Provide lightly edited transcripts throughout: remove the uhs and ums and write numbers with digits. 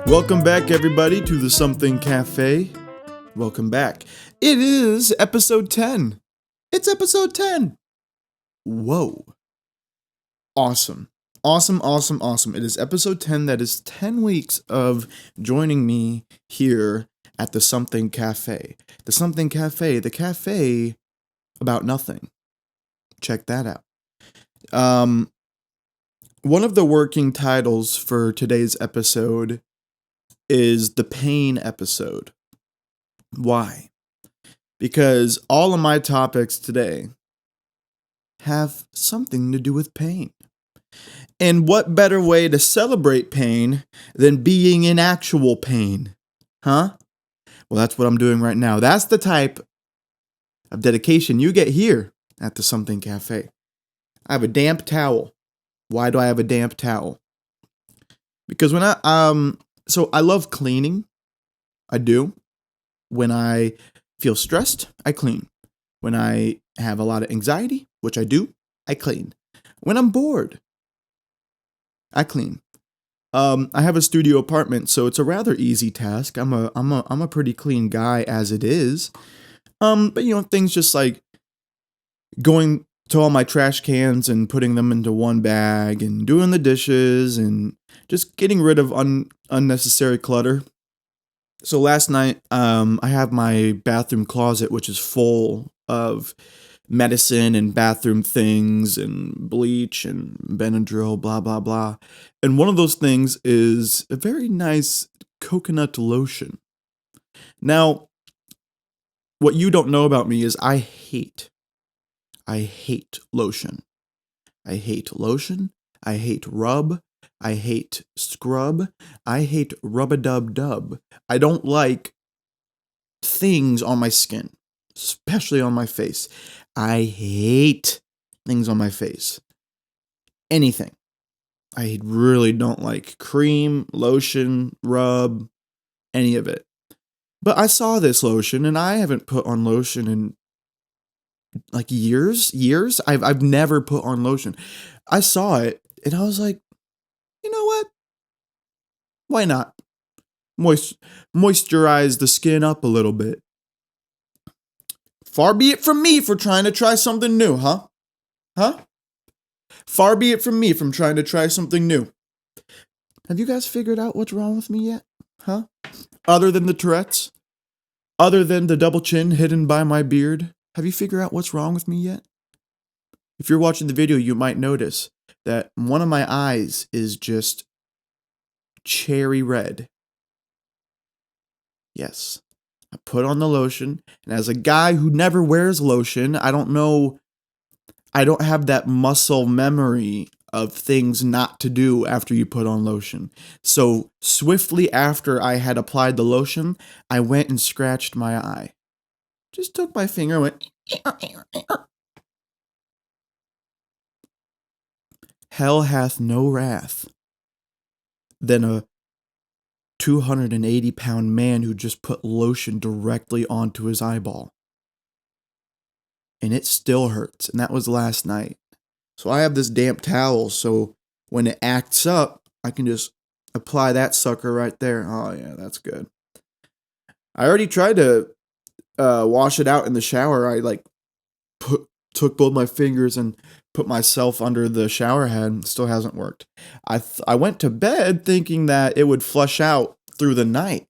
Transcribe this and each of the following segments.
Welcome back, everybody, to the Something Cafe. Welcome back. It is episode 10. It's episode 10. Whoa. Awesome. Awesome. It is episode 10. That is 10 weeks of joining me here at the Something Cafe. The Something Cafe, the cafe about nothing. Check that out. One of the working titles for today's episode is the pain episode. Why? Because all of my topics today have something to do with pain. And what better way to celebrate pain than being in actual pain? Huh? Well, that's what I'm doing right now. That's the type of dedication you get here at the Something Cafe. I have a damp towel. Why do I have a damp towel? Because when So I love cleaning. I do. When I feel stressed, I clean. When I have a lot of anxiety, which I do, I clean. When I'm bored, I clean. I have a studio apartment, so it's a rather easy task. I'm a pretty clean guy as it is. But things just like going to all my trash cans and putting them into one bag and doing the dishes and just getting rid of unnecessary clutter. So last night, I have my bathroom closet, which is full of medicine and bathroom things and bleach and Benadryl, blah, blah, blah. And one of those things is a very nice coconut lotion. Now, what you don't know about me is I hate lotion. I hate lotion. I hate rub. I hate scrub. I hate rub-a-dub-dub. I don't like things on my skin, especially on my face. I hate things on my face. Anything. I really don't like cream, lotion, rub, any of it. But I saw this lotion, and I haven't put on lotion in like years. I've never put on lotion. I saw it, and I was like, you know what? Why not? Moisturize the skin up a little bit. Far be it from me for trying to try something new, huh? Far be it from me from trying to try something new. Have you guys figured out what's wrong with me yet? Huh? Other than the Tourette's? Other than the double chin hidden by my beard? Have you figured out what's wrong with me yet? If you're watching the video, you might notice that one of my eyes is just cherry red. Yes, I put on the lotion, and as a guy who never wears lotion, I don't have that muscle memory of things not to do after you put on lotion. So swiftly after I had applied the lotion, I went and scratched my eye. Just took my finger and went. Hell hath no wrath than a 280-pound man who just put lotion directly onto his eyeball. And it still hurts. And that was last night. So I have this damp towel, so when it acts up, I can just apply that sucker right there. Oh yeah, that's good. I already tried to wash it out in the shower. I took both my fingers and put myself under the shower head. It still hasn't worked. I went to bed thinking that it would flush out through the night.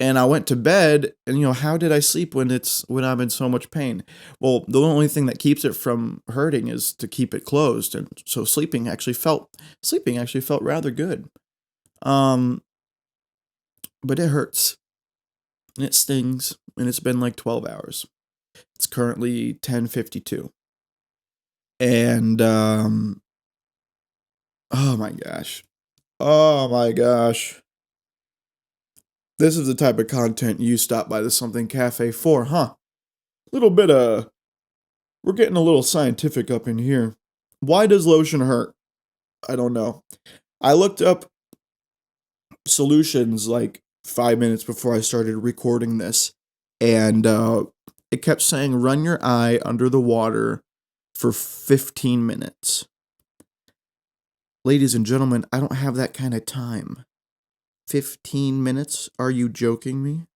And I went to bed, and how did I sleep when I'm in so much pain? Well, the only thing that keeps it from hurting is to keep it closed, and so sleeping actually felt rather good. But it hurts, and it stings, and it's been like 12 hours. It's currently 10:52, and oh my gosh. This is the type of content you stop by the Something Cafe for, huh? We're getting a little scientific up in here. Why does lotion hurt? I don't know. I looked up solutions like 5 minutes before I started recording this, and it kept saying run your eye under the water for 15 minutes. Ladies and gentlemen, I don't have that kind of time. 15 minutes? Are you joking me?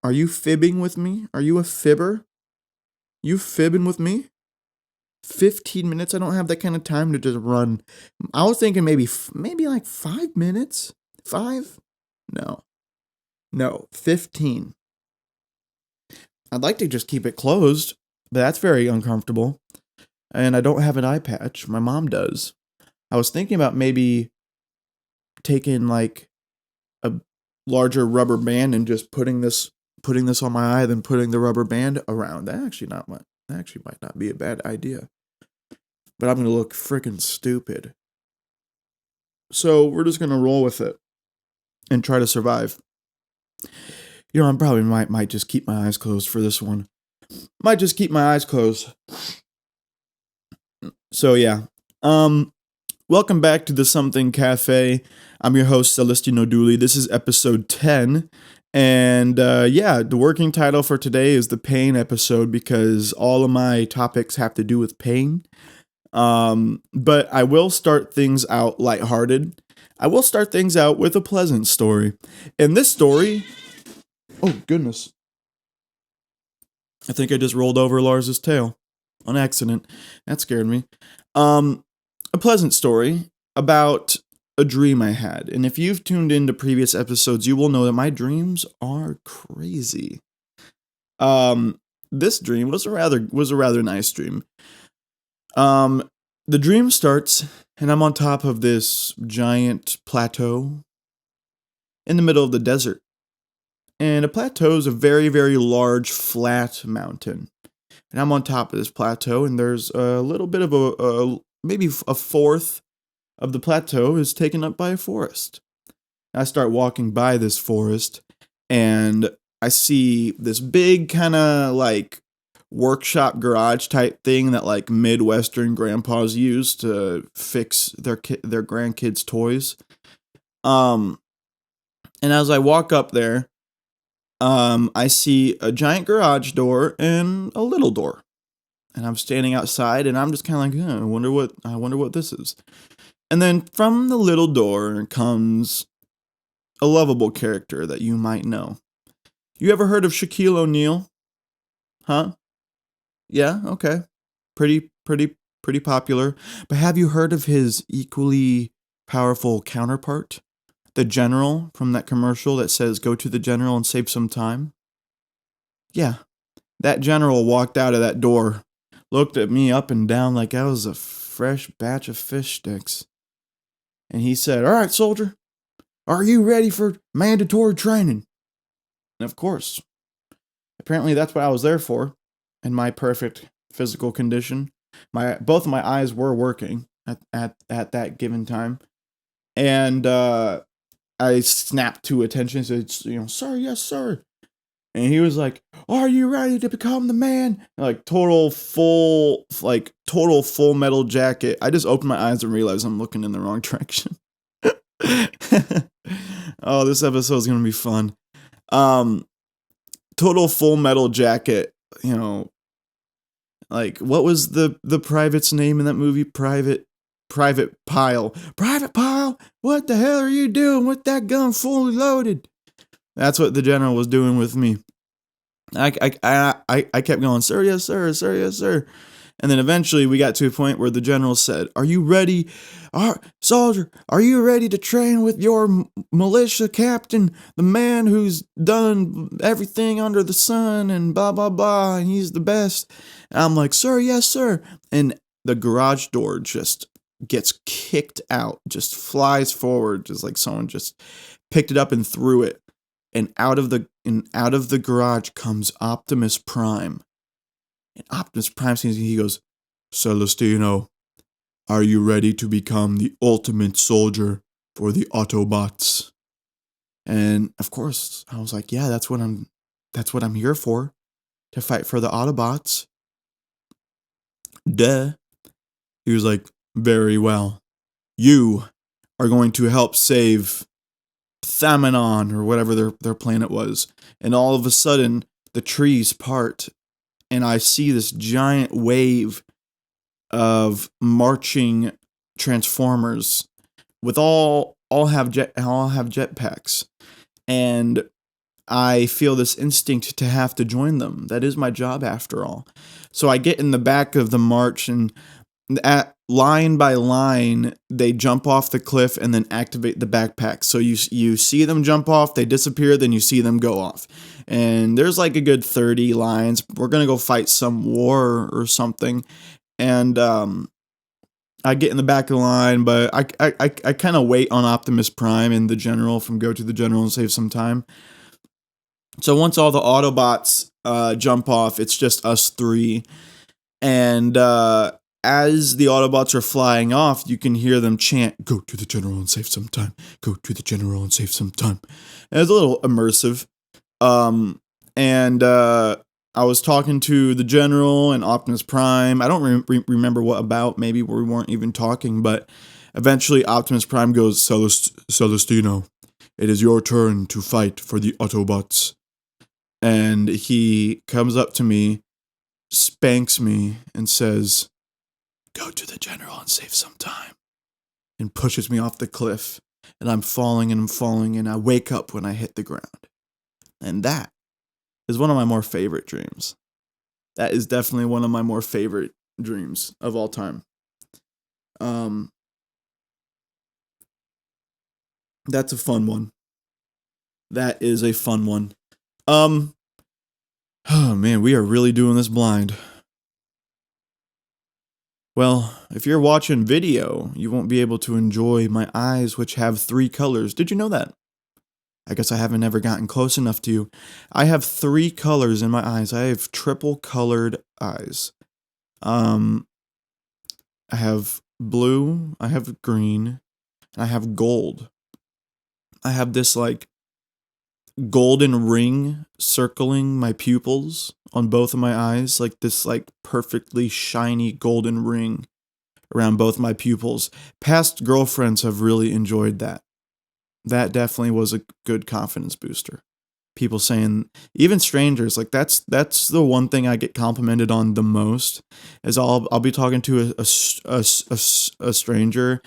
Are you fibbing with me? Are you a fibber? You fibbing with me? 15 minutes? I don't have that kind of time to just run. I was thinking maybe like 5 minutes. 5? No, 15. I'd like to just keep it closed, but that's very uncomfortable. And I don't have an eye patch. My mom does. I was thinking about maybe taking like a larger rubber band and just putting this on my eye, then putting the rubber band around. That actually might not be a bad idea. But I'm gonna look freaking stupid. So we're just gonna roll with it and try to survive. I probably might just keep my eyes closed for this one. Might just keep my eyes closed. So yeah. Welcome back to the Something Cafe. I'm your host, Celestino. This is episode 10. And the working title for today is the pain episode because all of my topics have to do with pain. But I will start things out lighthearted. I will start things out with a pleasant story. And this story... Oh, goodness. I think I just rolled over Lars's tail on accident. That scared me. A pleasant story about a dream I had. And if you've tuned into previous episodes, you will know that my dreams are crazy. This dream was a rather nice dream. The dream starts, and I'm on top of this giant plateau in the middle of the desert. And a plateau is a very, very large, flat mountain. And I'm on top of this plateau, and there's a little bit of maybe a fourth of the plateau is taken up by a forest. I start walking by this forest, and I see this big kind of like workshop garage type thing that like Midwestern grandpas use to fix their grandkids' toys. And as I walk up there, I see a giant garage door and a little door. And I'm standing outside and I'm just kind of like, I wonder what this is. And then from the little door comes a lovable character that you might know. You ever heard of Shaquille O'Neal? Huh? Yeah, okay. Pretty popular. But have you heard of his equally powerful counterpart? The general from that commercial that says, go to the general and save some time? Yeah, that general walked out of that door, looked at me up and down like I was a fresh batch of fish sticks. And he said, all right, soldier, are you ready for mandatory training? And of course, apparently that's what I was there for, in my perfect physical condition. Both of my eyes were working at that given time. And I snapped to attention, said, sir, yes, sir. And he was like, are you ready to become the man? Like total full metal jacket. I just opened my eyes and realized I'm looking in the wrong direction. Oh, this episode is going to be fun. Total full metal jacket, like what was the private's name in that movie? Private Pile. Private Pile, what the hell are you doing with that gun fully loaded? That's what the general was doing with me. I kept going, sir, yes, sir, sir, yes, sir. And then eventually we got to a point where the general said, are you ready? Soldier, are you ready to train with your militia captain, the man who's done everything under the sun and blah, blah, blah, and he's the best? And I'm like, sir, yes, sir. And the garage door just gets kicked out, just flies forward, just like someone just picked it up and threw it. And out of the garage comes Optimus Prime. And Optimus Prime sees me, he goes, Celestino, are you ready to become the ultimate soldier for the Autobots? And of course, I was like, yeah, that's what I'm here for, to fight for the Autobots. Duh. He was like, very well. You are going to help save Thamanon or whatever their planet was. And all of a sudden, the trees part, and I see this giant wave of marching Transformers with all have jetpacks, and I feel this instinct to have to join them. That is my job after all. So I get in the back of the march, and at line by line, they jump off the cliff and then activate the backpack. So you see them jump off, they disappear, then you see them go off. And there's like a good 30 lines. We're going to go fight some war or something. And I get in the back of the line, but I kind of wait on Optimus Prime and the General from Go to the General and save some time. So once all the Autobots jump off, it's just us three. And as the Autobots are flying off, you can hear them chant, "Go to the General and save some time. Go to the General and save some time." And it's a little immersive. I was talking to the General and Optimus Prime. I don't remember what about. Maybe we weren't even talking, but eventually Optimus Prime goes, "Celestino, it is your turn to fight for the Autobots." And he comes up to me, spanks me, and says, "Go to the General and save some time," and pushes me off the cliff. And I'm falling, and I wake up when I hit the ground. And that is one of my more favorite dreams. That is definitely one of my more favorite dreams of all time. That's a fun one. That is a fun one. Oh man, we are really doing this blind. Well, if you're watching video, you won't be able to enjoy my eyes, which have 3 colors. Did you know that? I guess I haven't ever gotten close enough to you. I have 3 colors in my eyes. I have triple colored eyes. I have blue, I have green, and I have gold. I have this like golden ring circling my pupils on both of my eyes, like this like perfectly shiny golden ring around both my pupils. Past girlfriends have really enjoyed that. That definitely was a good confidence booster. People saying, even strangers, like that's the one thing I get complimented on the most. Is I'll be talking to a stranger,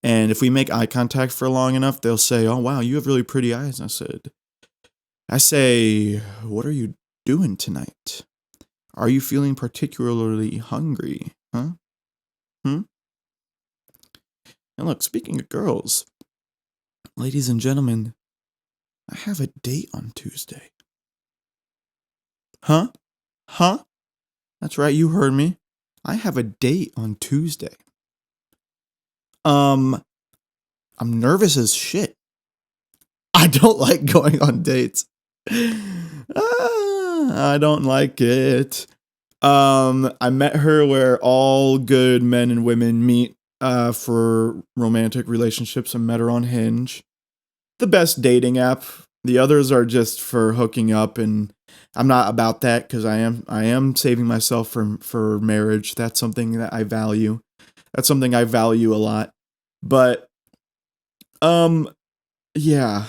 and if we make eye contact for long enough, they'll say, "Oh wow, you have really pretty eyes." I say, "What are you doing tonight? Are you feeling particularly hungry, huh? And look, speaking of girls, ladies and gentlemen, I have a date on Tuesday." Huh? That's right, you heard me. I have a date on Tuesday. I'm nervous as shit. I don't like going on dates. I don't like it. I met her where all good men and women meet for romantic relationships. I met her on Hinge. The best dating app. The others are just for hooking up, and I'm not about that because I am saving myself for marriage. That's something that I value. That's something I value a lot. But yeah.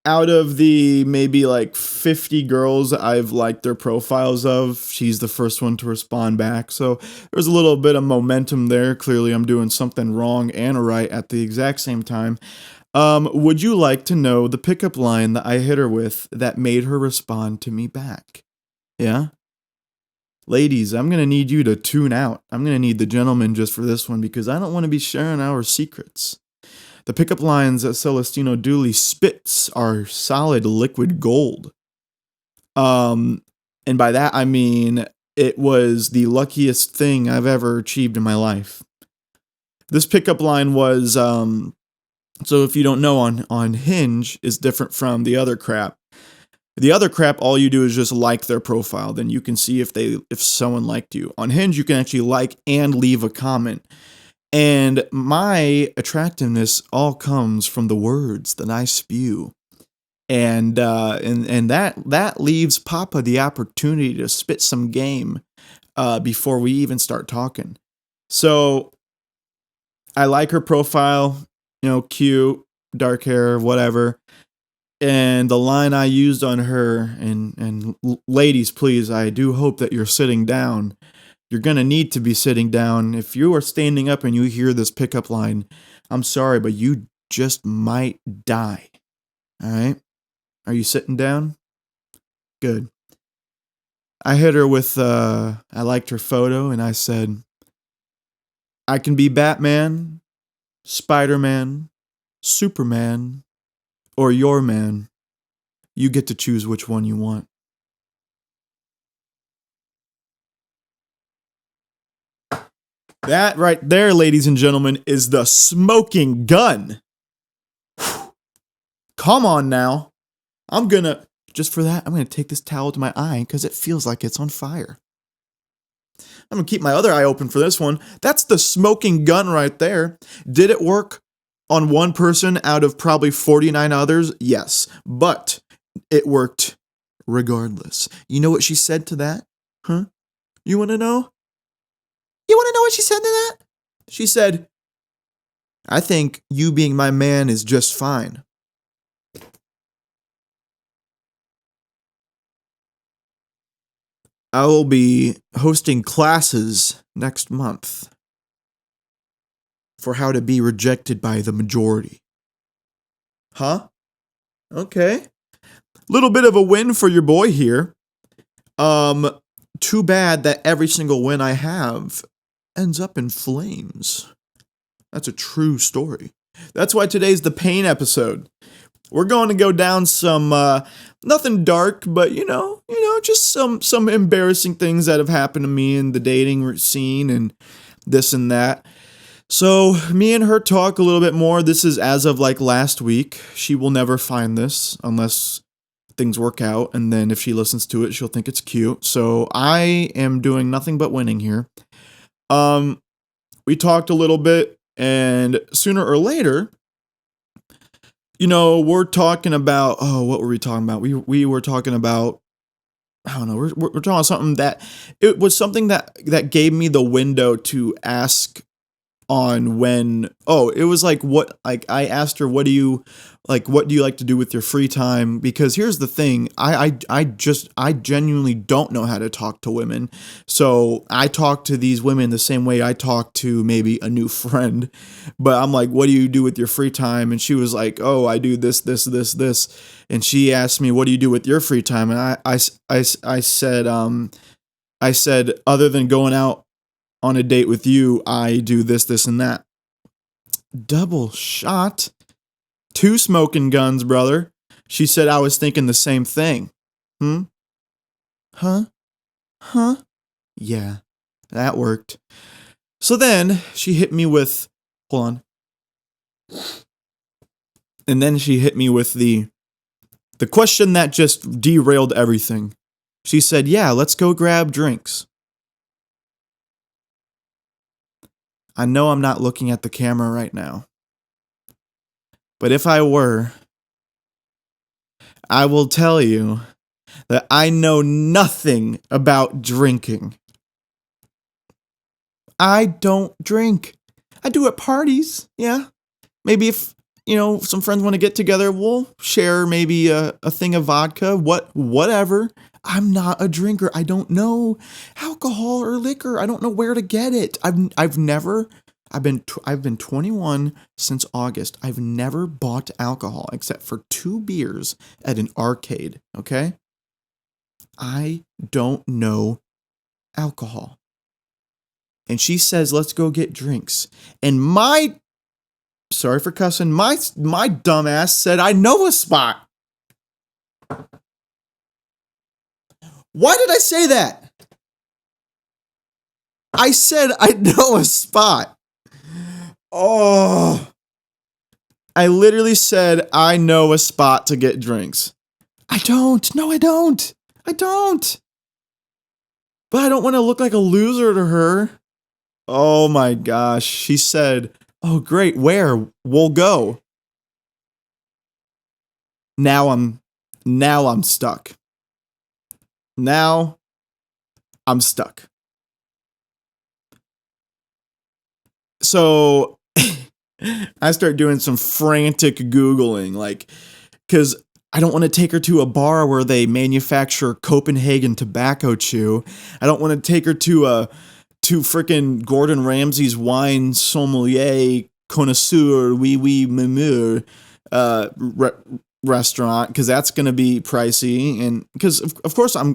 Out of the maybe like 50 girls I've liked their profiles of, she's the first one to respond back. So there's a little bit of momentum there. Clearly I'm doing something wrong and right at the exact same time. Would you like to know the pickup line that I hit her with that made her respond to me back? Yeah? Ladies, I'm going to need you to tune out. I'm going to need the gentleman just for this one because I don't want to be sharing our secrets. The pickup lines that Celestino Dooley spits are solid liquid gold. And by that I mean it was the luckiest thing I've ever achieved in my life. This pickup line was, so if you don't know, on Hinge is different from the other crap. The other crap, all you do is just like their profile. Then you can see if someone liked you. On Hinge, you can actually like and leave a comment. And my attractiveness all comes from the words that I spew. And that leaves Papa the opportunity to spit some game before we even start talking. So I like her profile, cute, dark hair, whatever. And the line I used on her, and ladies, please, I do hope that you're sitting down. You're going to need to be sitting down. If you are standing up and you hear this pickup line, I'm sorry, but you just might die. All right? Are you sitting down? Good. I hit her with, I liked her photo, and I said, I can be Batman, Spider-Man, Superman, or your man. You get to choose which one you want. That right there, ladies and gentlemen, is the smoking gun. Come on now. Just for that, I'm going to take this towel to my eye because it feels like it's on fire. I'm going to keep my other eye open for this one. That's the smoking gun right there. Did it work on one person out of probably 49 others? Yes, but it worked regardless. You know what she said to that? Huh? You want to know? You want to know what she said to that? She said, I think you being my man is just fine. I will be hosting classes next month for how to be rejected by the majority. Huh? Okay. Little bit of a win for your boy here. Too bad that every single win I have ends up in flames. That's a true story. That's why today's the pain episode. We're going to go down some nothing dark, but just some embarrassing things that have happened to me in the dating scene and this and that. So me and her talk a little bit more. This is as of like last week. She will never find this unless things work out, and then if she listens to it, she'll think it's cute. So I am doing nothing but winning here. We talked a little bit, and sooner or later, we're talking about, what were we talking about? We were talking about, I don't know, we're talking about something that, it was something that gave me the window to ask on when, it was like, I asked her, what do you like to do with your free time? Because here's the thing, I genuinely don't know how to talk to women. So I talk to these women the same way I talk to maybe a new friend, but I'm like, what do you do with your free time? And she was like, oh, I do this. And she asked me, what do you do with your free time? And I said, other than going out on a date with you, I do this, and that. Double shot. 2 smoking guns, brother. She said I was thinking the same thing. Huh? Yeah, that worked. So then she hit me with, hold on. And then she hit me with the question that just derailed everything. She said, yeah, let's go grab drinks. I know I'm not looking at the camera right now, but if I were, I will tell you that I know nothing about drinking. I don't drink. I do at parties, yeah. Maybe if, some friends want to get together, we'll share maybe a thing of vodka, whatever. I'm not a drinker. I don't know alcohol or liquor. I don't know where to get it. I've been 21 since August. I've never bought alcohol except for 2 beers at an arcade, okay? I don't know alcohol. And she says, let's go get drinks. And sorry for cussing, my dumbass said, I know a spot. Why did I say that? I said I know a spot. Oh. I literally said I know a spot to get drinks. I don't. No, I don't. I don't. But I don't want to look like a loser to her. Oh my gosh. She said, oh great, where? We'll go. Now I'm stuck. Now I'm stuck. So I start doing some frantic Googling, like, because I don't want to take her to a bar where they manufacture Copenhagen tobacco chew. I don't want to take her to frickin' Gordon Ramsay's wine sommelier connoisseur wee murmure restaurant, because that's gonna be pricey, and because of course I'm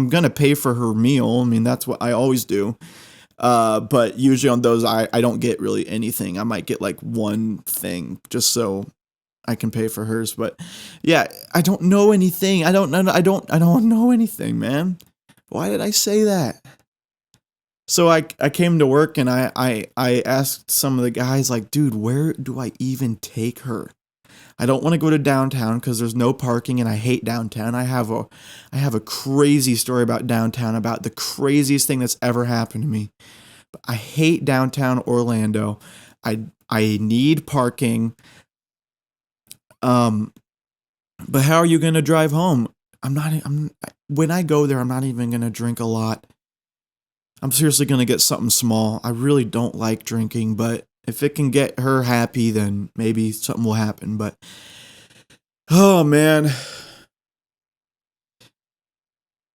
gonna pay for her meal. I mean, that's what I always do. But usually on those, I don't get really anything. I might get like one thing just so I can pay for hers. But yeah, I don't know anything. I don't know. I don't know anything, man. Why did I say that? So I came to work and I asked some of the guys, like, dude, where do I even take her? I don't want to go to downtown because there's no parking and I hate downtown. I have a crazy story about downtown, about the craziest thing that's ever happened to me. I hate downtown Orlando. I need parking. But how are you going to drive home? When I go there, I'm not even going to drink a lot. I'm seriously going to get something small. I really don't like drinking, but if it can get her happy, then maybe something will happen. But, oh man.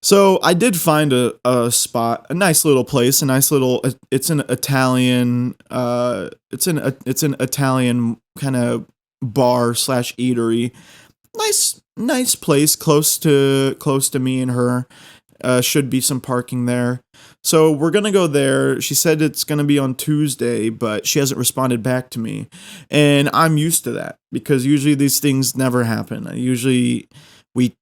So I did find a spot, a nice little place, it's an Italian, it's an Italian kind of bar slash eatery. Nice place, close to me and her. Should be some parking there. So we're going to go there. She said it's going to be on Tuesday, but she hasn't responded back to me. And I'm used to that because usually these things never happen. Usually we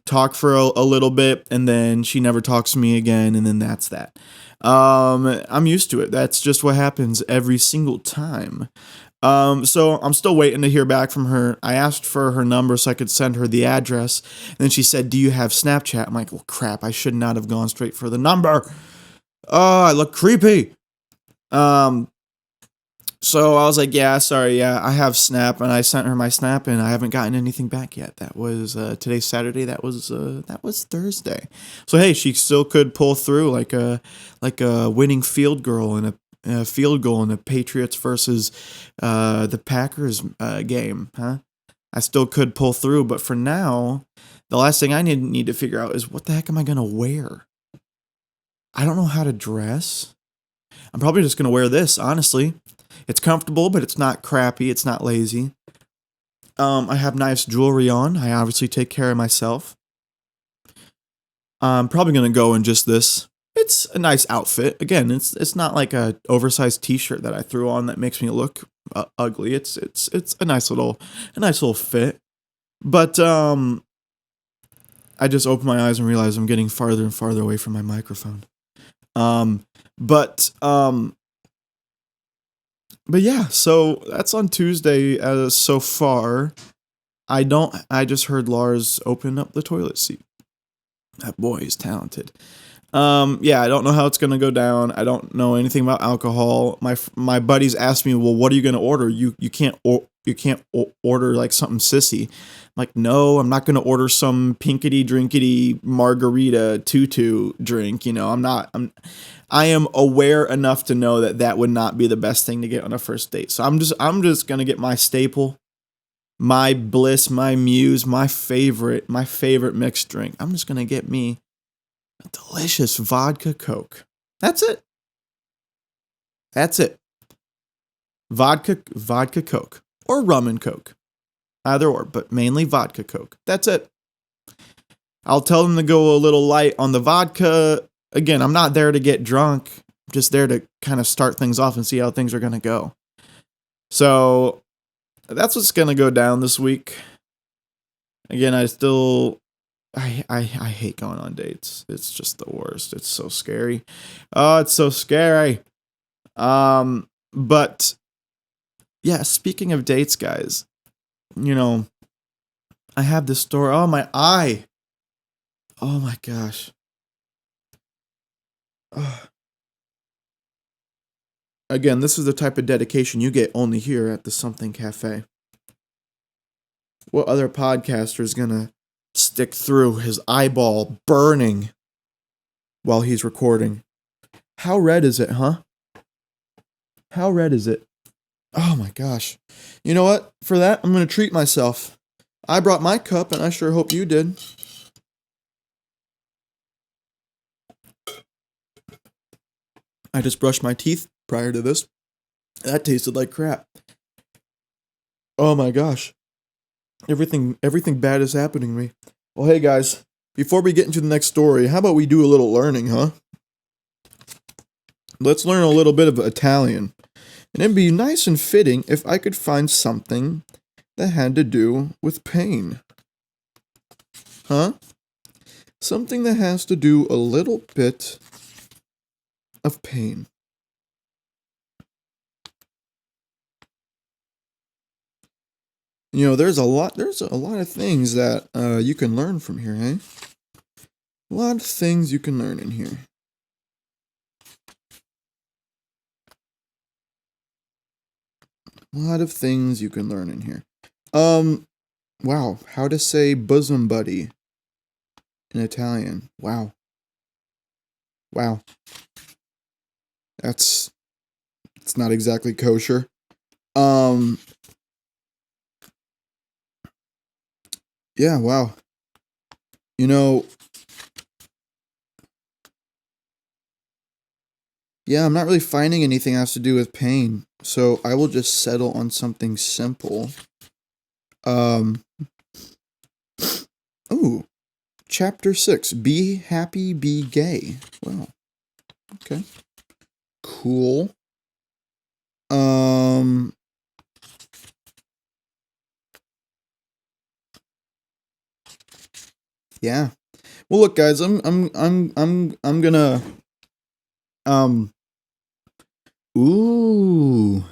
talk for a little bit and then she never talks to me again, and then that's that. I'm used to it. That's just what happens every single time. So I'm still waiting to hear back from her. I asked for her number so I could send her the address. And then she said, "Do you have Snapchat?" I'm like, well, crap, I should not have gone straight for the number. Oh, I look creepy. So I was like, yeah, sorry, yeah, I have Snap, and I sent her my Snap, and I haven't gotten anything back yet. That was today's Saturday. That was Thursday. So hey, she still could pull through like a winning field goal in a field goal in the Patriots versus the Packers game, huh? I still could pull through, but for now, the last thing I need to figure out is what the heck am I gonna wear? I don't know how to dress. I'm probably just gonna wear this, honestly. It's comfortable, but it's not crappy. It's not lazy. I have nice jewelry on. I obviously take care of myself. I'm probably gonna go in just this. It's a nice outfit. Again, it's not like a oversized T-shirt that I threw on that makes me look ugly. It's a nice little fit. But I just opened my eyes and realized I'm getting farther and farther away from my microphone. But yeah, so that's on Tuesday. So far, I just heard Lars open up the toilet seat. That boy is talented. Yeah, I don't know how it's gonna go down. I don't know anything about alcohol. My buddies asked me, well, what are you gonna order? You can't order like something sissy. I'm like, no, I'm not gonna order some pinkety drinkety margarita tutu drink. You know, I am aware enough to know that would not be the best thing to get on a first date. So I'm just gonna get my staple, my bliss, my muse, my favorite mixed drink. I'm just gonna get me a delicious vodka Coke. That's it. Vodka Coke or rum and Coke. Either or, but mainly vodka Coke. That's it. I'll tell them to go a little light on the vodka. Again, I'm not there to get drunk. I'm just there to kind of start things off and see how things are going to go. So that's what's going to go down this week. Again, I hate going on dates. It's just the worst. It's so scary. Oh, it's so scary. But yeah, speaking of dates, guys, you know, I have this story. Oh, my eye. Oh my gosh. Ugh. Again, this is the type of dedication you get only here at the Something Cafe. What other podcaster is gonna stick through his eyeball burning while he's recording? How red is it, huh? How red is it? Oh my gosh. You know what? For that, I'm going to treat myself. I brought my cup, and I sure hope you did. I just brushed my teeth prior to this. That tasted like crap. Oh my gosh. Everything bad is happening to me. Well, hey guys, before we get into the next story, how about we do a little learning, huh? Let's learn a little bit of Italian. And it'd be nice and fitting if I could find something that had to do with pain. Huh? Something that has to do a little bit of pain. You know, there's a lot of things that you can learn from here, eh? A lot of things you can learn in here. A lot of things you can learn in here. Wow, how to say bosom buddy in Italian. Wow. Wow. It's not exactly kosher. Yeah, wow. You know, yeah, I'm not really finding anything that has to do with pain, so I will just settle on something simple. Ooh, Chapter 6, Be Happy, Be Gay. Wow, okay. Cool. Yeah. Well, look, guys, I'm gonna, ooh.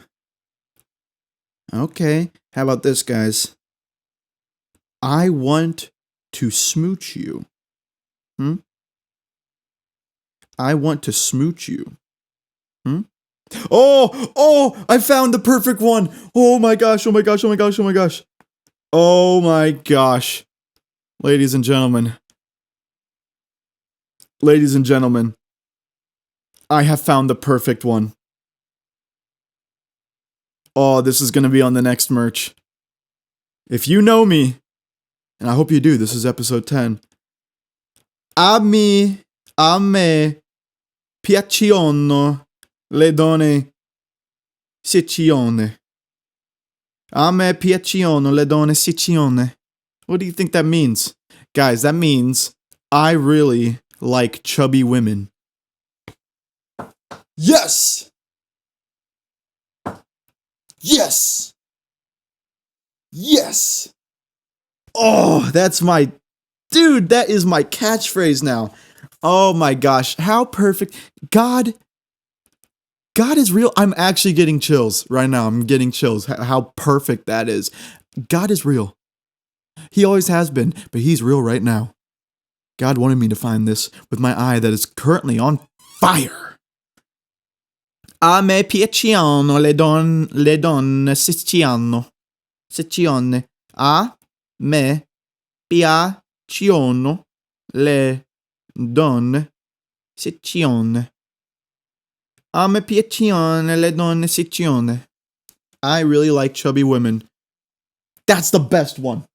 Okay, how about this, guys? I want to smooch you. I want to smooch you. Oh, I found the perfect one. Oh my gosh, oh my gosh, oh my gosh, oh my gosh. Oh my gosh. Ladies and gentlemen. Ladies and gentlemen. I have found the perfect one. Oh, this is going to be on the next merch. If you know me, and I hope you do, this is episode 10. A me piacciono le donne siciliane. A me piacciono le donne siciliane. What do you think that means? Guys, that means I really like chubby women. Yes! Yes! Yes! Oh, that's my... Dude, that is my catchphrase now. Oh my gosh, how perfect. God is real. I'm actually getting chills right now. I'm getting chills. How perfect that is. God is real. He always has been, but he's real right now. God wanted me to find this with my eye that is currently on fire. A me piacciono le donne siciliane. A me piacciono le donne siciliane. A me piacciono le donne siciliane. I really like chubby women. That's the best one.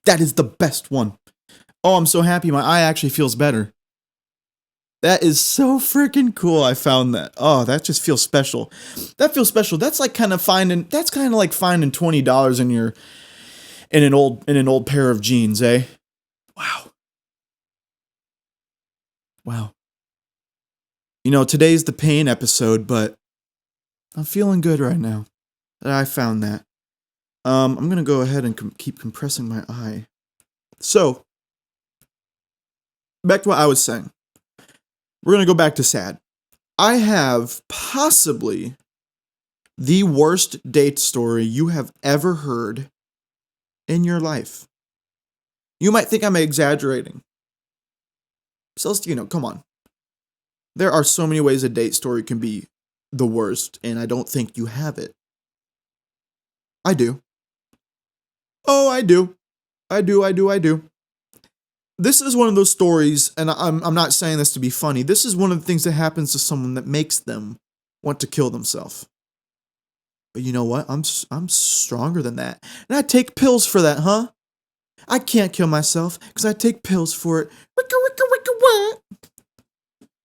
That is the best one. Oh, I'm so happy. My eye actually feels better. That is so freaking cool. I found that. Oh, that just feels special. That feels special. That's like kind of finding. That's kind of like finding $20 in an old pair of jeans, eh? Wow. Wow. You know, today's the pain episode, but I'm feeling good right now that I found that. I'm gonna go ahead and keep compressing my eye. So, back to what I was saying. We're gonna go back to sad. I have possibly the worst date story you have ever heard in your life. You might think I'm exaggerating. Celestino, come on. There are so many ways a date story can be the worst, and I don't think you have it. I do. Oh, I do. I do. This is one of those stories, and I'm not saying this to be funny. This is one of the things that happens to someone that makes them want to kill themselves. But you know what? I'm stronger than that. And I take pills for that, huh? I can't kill myself because I take pills for it. Wicka, wicka, wicka, what?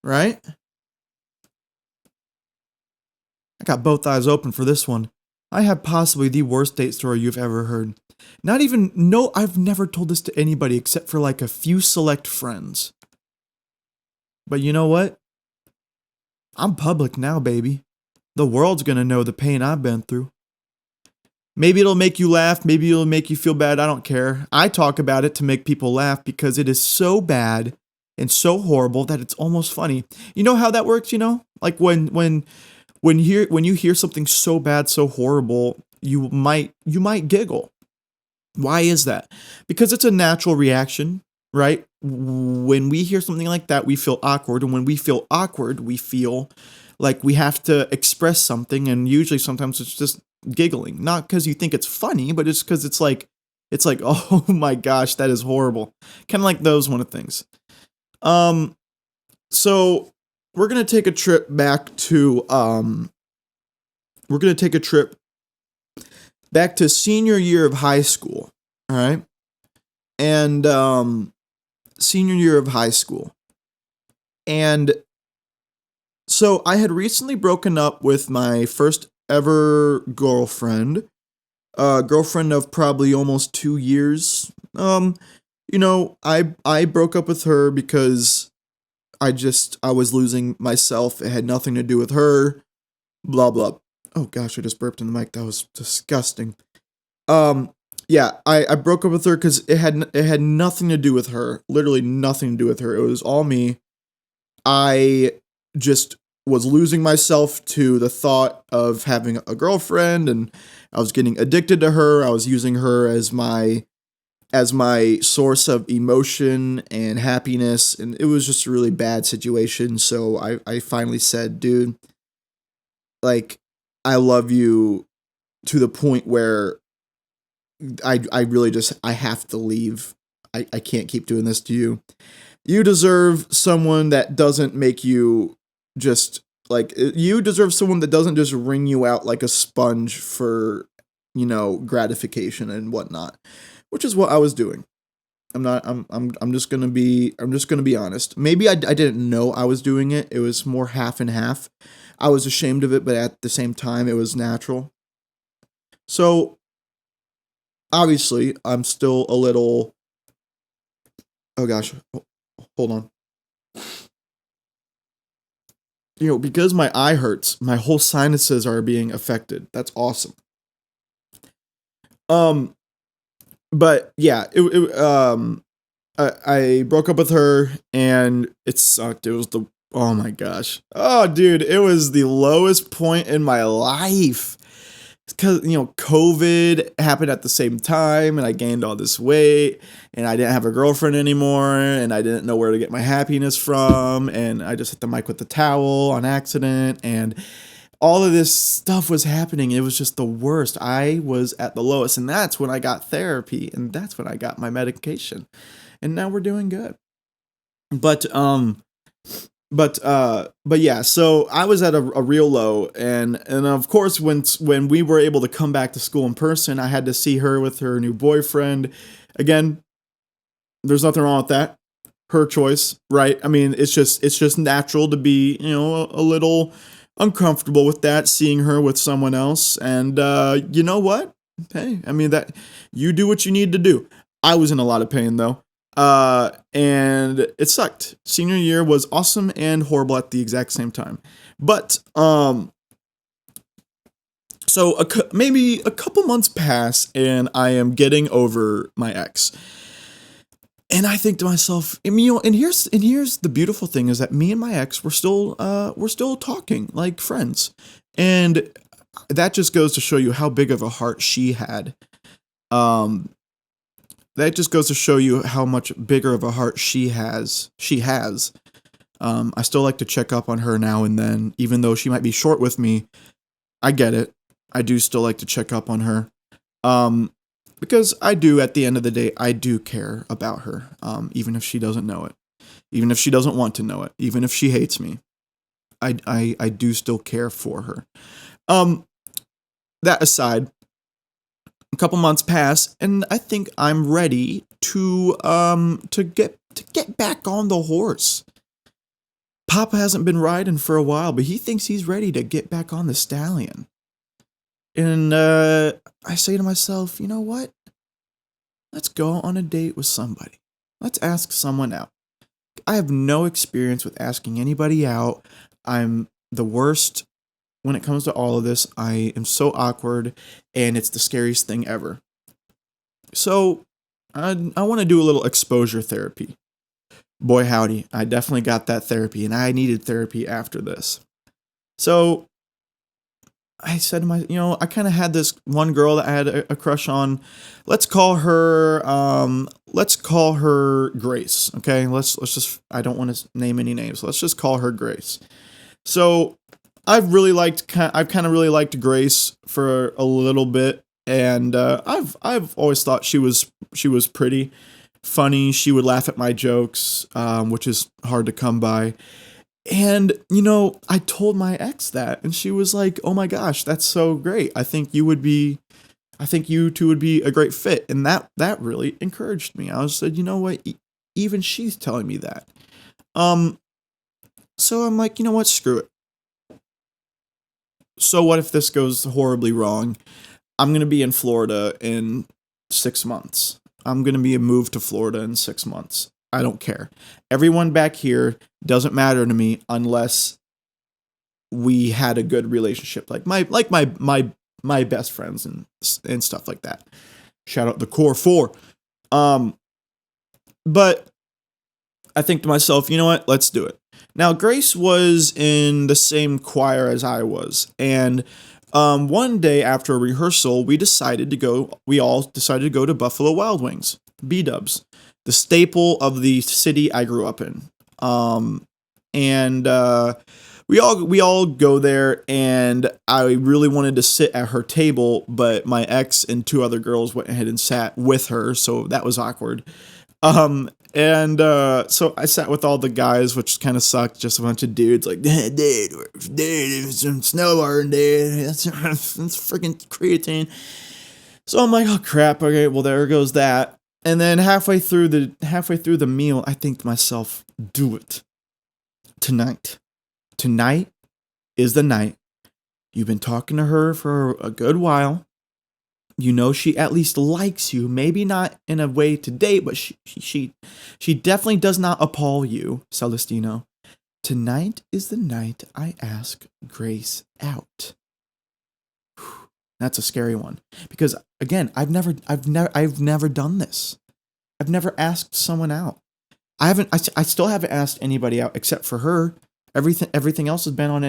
Right? I got both eyes open for this one. I have possibly the worst date story you've ever heard. Not even, no, I've never told this to anybody except for like a few select friends. But you know what? I'm public now, baby. The world's gonna know the pain I've been through. Maybe it'll make you laugh, maybe it'll make you feel bad, I don't care. I talk about it to make people laugh because it is so bad and so horrible that it's almost funny. You know how that works, you know? Like when you hear something so bad, so horrible, you might giggle. Why is that? Because it's a natural reaction, right? When we hear something like that, we feel awkward, and when we feel awkward, we feel like we have to express something, and usually sometimes it's just giggling. Not because you think it's funny, but it's because it's like, oh my gosh, that is horrible. Kind of like those one of things. Um, so we're gonna take a trip back to we're gonna take a trip back to senior year of high school. All right, and senior year of high school, and so I had recently broken up with my first ever girlfriend, girlfriend of probably almost 2 years. I broke up with her because I was losing myself. It had nothing to do with her. Blah blah. Oh gosh, I just burped in the mic. That was disgusting. Um, yeah, I broke up with her because it had nothing to do with her. Literally nothing to do with her. It was all me. I just was losing myself to the thought of having a girlfriend, and I was getting addicted to her. I was using her as my source of emotion and happiness, and it was just a really bad situation. So I finally said, dude, like, I love you to the point where I really just I have to leave. I can't keep doing this to you. You deserve someone that doesn't make you just like you deserve someone that doesn't just wring you out like a sponge for, gratification and whatnot, which is what I was doing. I'm not I'm just going to be honest. Maybe I didn't know I was doing it. It was more half and half. I was ashamed of it, but at the same time it was natural. So, obviously, I'm still a little. Oh gosh, hold on. Because my eye hurts, my whole sinuses are being affected. That's awesome. Um, but yeah, I broke up with her, and it sucked. It was the oh my gosh, oh dude, it was the lowest point in my life. Because COVID happened at the same time, and I gained all this weight, and I didn't have a girlfriend anymore, and I didn't know where to get my happiness from, and I just hit the mic with the towel on accident, and all of this stuff was happening. It was just the worst. I was at the lowest, and that's when I got therapy, and that's when I got my medication, and now we're doing good. But yeah, so I was at a real low, and of course when we were able to come back to school in person, I had to see her with her new boyfriend. Again, there's nothing wrong with that. Her choice, right? I mean, it's just natural to be, a little uncomfortable with that, seeing her with someone else. And you know what? Hey, I mean that you do what you need to do. I was in a lot of pain though. And it sucked. Senior year was awesome and horrible at the exact same time. But so maybe a couple months pass, and I am getting over my ex. And I think to myself, and here's the beautiful thing is that me and my ex we're still talking like friends, and that just goes to show you how big of a heart she had. Um, that just goes to show you how much bigger of a heart she has. She has. I still like to check up on her now and then, even though she might be short with me. I get it. I do still like to check up on her. Um, because I do, at the end of the day, I do care about her. Even if she doesn't know it, even if she doesn't want to know it, even if she hates me, I do still care for her. Um, that aside, a couple months pass, and I think I'm ready to get back on the horse. Papa hasn't been riding for a while, but he thinks he's ready to get back on the stallion. And I say to myself, you know what? Let's go on a date with somebody. Let's ask someone out. I have no experience with asking anybody out. I'm the worst when it comes to all of this. I am so awkward, and it's the scariest thing ever. So I want to do a little exposure therapy. Boy, howdy, I definitely got that therapy, and I needed therapy after this. So I said to I kind of had this one girl that I had a crush on. Let's call her Grace. Okay, let's just. I don't want to name any names. Let's just call her Grace. So I've kind of really liked Grace for a little bit, and I've always thought she was pretty funny. She would laugh at my jokes, which is hard to come by. And, I told my ex that, and she was like, oh my gosh, that's so great. I think you two would be a great fit. And that really encouraged me. I was said, you know what? Even she's telling me that. So I'm like, you know what? Screw it. So what if this goes horribly wrong? I'm going to be in Florida in 6 months. I'm going to be moved to Florida in 6 months. I don't care. Everyone back here doesn't matter to me unless we had a good relationship, like my best friends and stuff like that. Shout out the core four. But I think to myself, you know what? Let's do it. Now, Grace was in the same choir as I was, and one day after a rehearsal, we all decided to go to Buffalo Wild Wings, B-dubs, the staple of the city I grew up in. And we all go there, and I really wanted to sit at her table, but my ex and two other girls went ahead and sat with her, so that was awkward. So I sat with all the guys, which kind of sucked. Just a bunch of dudes like, dude, it's some snowboarding, dude. That's freaking creatine. So I'm like, oh crap. Okay, well there goes that. And then halfway through the meal, I think to myself, do it. Tonight is the night. You've been talking to her for a good while. You know she at least likes you. Maybe not in a way to date, but she definitely does not appall you, Celestino. Tonight is the night I ask Grace out. That's a scary one because again, I've never done this. I've never asked someone out. I still haven't asked anybody out except for her. Everything else has been on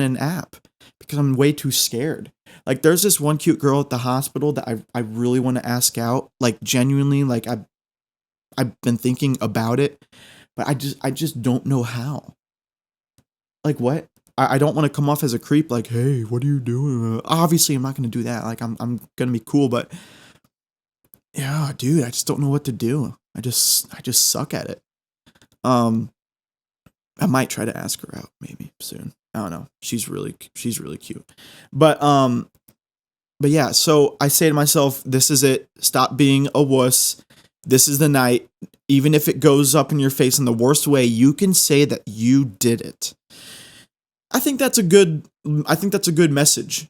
an app because I'm way too scared. Like there's this one cute girl at the hospital that I really want to ask out. Like genuinely, like I've been thinking about it, but I just don't know how. Like what? I don't want to come off as a creep. Like, hey, what are you doing? Obviously, I'm not going to do that. Like I'm gonna be cool, but yeah, dude, I just don't know what to do. I just suck at it. I might try to ask her out maybe soon. I don't know. She's really cute. But yeah, so I say to myself, this is it. Stop being a wuss. This is the night. Even if it goes up in your face in the worst way, you can say that you did it. I think that's a good message.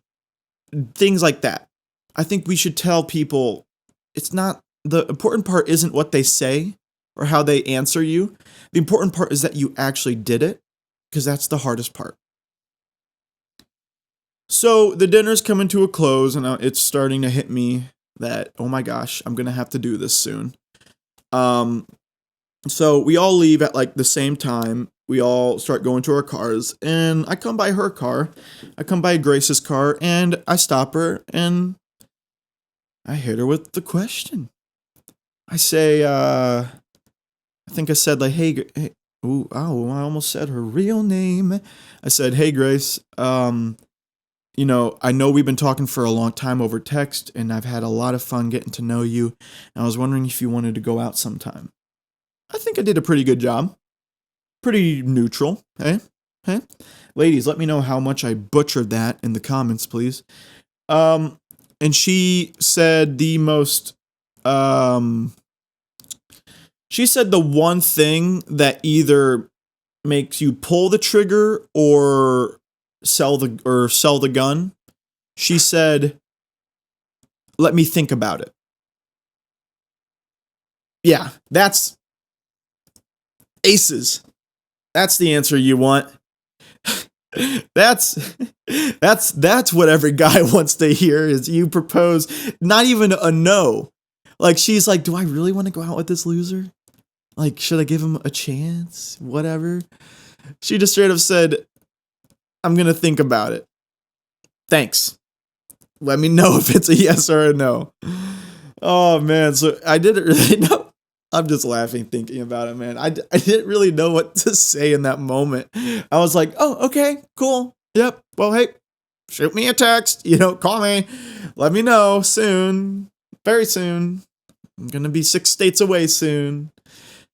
Things like that. I think we should tell people it's not the important part isn't what they say or how they answer you. The important part is that you actually did it, because that's the hardest part. So the dinner's coming to a close, and it's starting to hit me that, oh my gosh, I'm going to have to do this soon. So we all leave at like the same time. We all start going to our cars, and I come by her car. I come by Grace's car, and I stop her, and I hit her with the question. I say, I think I said like, hey, I almost said her real name. I said, hey, Grace, I know we've been talking for a long time over text, and I've had a lot of fun getting to know you, and I was wondering if you wanted to go out sometime. I think I did a pretty good job. Pretty neutral, eh? Ladies, let me know how much I butchered that in the comments, please. Um, and she said the most, um, she said the one thing that either makes you pull the trigger or sell the gun. She said, "Let me think about it." Yeah, that's aces. That's the answer you want. that's that's what every guy wants to hear is you propose not even a no. Like she's like, "Do I really want to go out with this loser? Like should I give him a chance? Whatever." She just straight up said, "I'm going to think about it. Thanks. Let me know if it's a yes or a no." Oh man, so I didn't really know. I'm just laughing thinking about it, man. I didn't really know what to say in that moment. I was like, "Oh, okay, cool. Yep. Well, hey, shoot me a text, call me. Let me know soon. Very soon. I'm going to be 6 states away soon.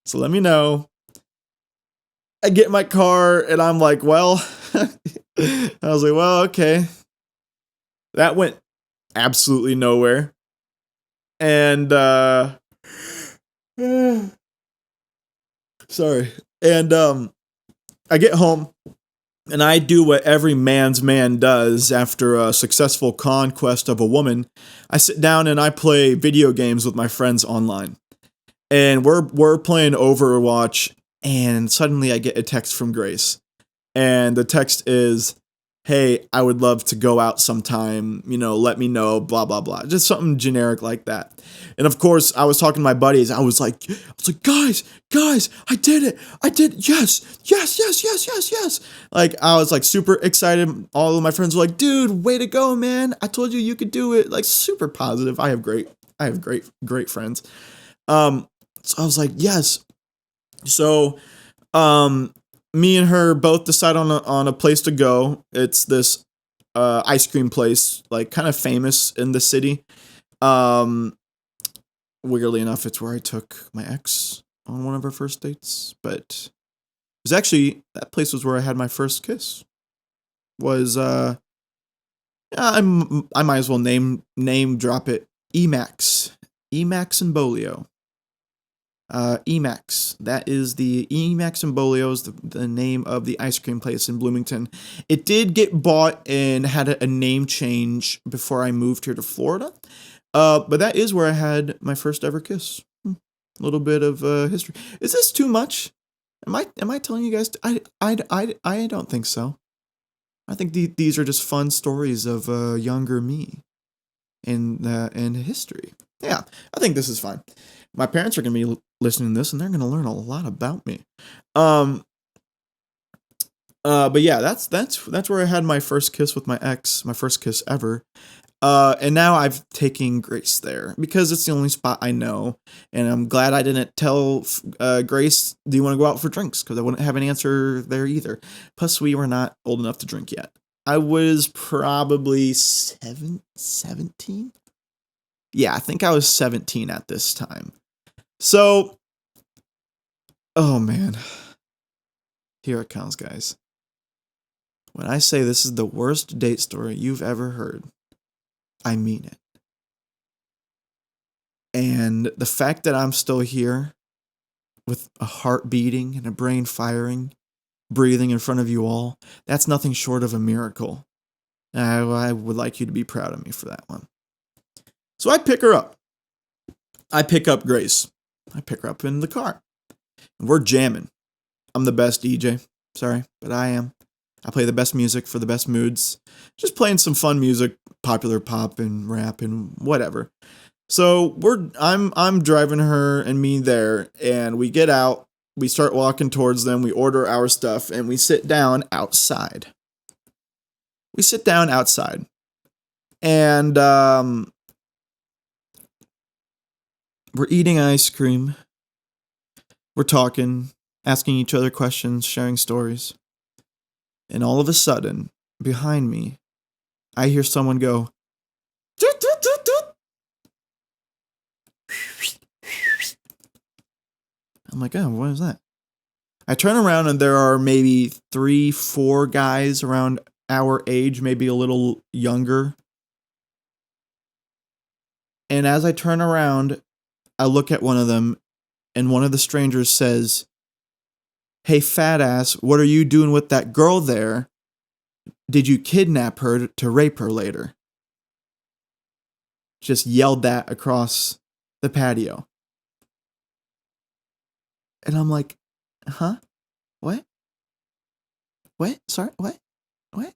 So let me know." I get in my car and I'm like, "Well," I was like, "Well, okay." That went absolutely nowhere. And sorry. And I get home and I do what every man's man does after a successful conquest of a woman. I sit down and I play video games with my friends online. And we're playing Overwatch and suddenly I get a text from Grace. And the text is, "Hey, I would love to go out sometime, let me know, blah, blah, blah." Just something generic like that. And of course, I was talking to my buddies. I was like, guys, I did it. I did. Yes, yes, yes, yes, yes, yes. Like, I was like super excited. All of my friends were like, "Dude, way to go, man. I told you could do it." Like super positive. I have great friends. So I was like, yes. So, me and her both decide on a place to go. It's this ice cream place, like kind of famous in the city. Um, Weirdly enough, it's where I took my ex on one of our first dates. But it was actually that place was where I had my first kiss. Was yeah, I might as well name drop it. Emax and Bolio. Emax. That is the Emax and Bolio's the name of the ice cream place in Bloomington. It did get bought and had a name change before I moved here to Florida. But that is where I had my first ever kiss. A little bit of history. Is this too much? Am I telling you guys? I don't think so. I think these are just fun stories of younger me in history. Yeah, I think this is fine. My parents are going to be listening to this and they're going to learn a lot about me. But yeah, that's where I had my first kiss with my ex, my first kiss ever. And now I've taken Grace there because it's the only spot I know. And I'm glad I didn't tell Grace, "Do you want to go out for drinks?" Because I wouldn't have an answer there either. Plus, we were not old enough to drink yet. I was probably 17. Yeah, I think I was 17 at this time. So, oh man. Here it comes, guys. When I say this is the worst date story you've ever heard, I mean it. And the fact that I'm still here with a heart beating and a brain firing, breathing in front of you all, that's nothing short of a miracle. I would like you to be proud of me for that one. So I pick her up. I pick up Grace. I pick her up in the car. And we're jamming. I'm the best DJ. Sorry, but I am. I play the best music for the best moods. Just playing some fun music, popular pop and rap and whatever. So I'm driving her and me there, and we get out. We start walking towards them. We order our stuff, and we sit down outside. And we're eating ice cream. We're talking, asking each other questions, sharing stories. And all of a sudden, behind me, I hear someone go, "Doot, doot, doot, doot." I'm like, "Oh, what is that?" I turn around and there are maybe 3, 4 guys around our age, maybe a little younger. And as I turn around, I look at one of them, and one of the strangers says, "Hey, fat ass, what are you doing with that girl there? Did you kidnap her to rape her later?" Just yelled that across the patio. And I'm like, huh? What? What? Sorry? What? What?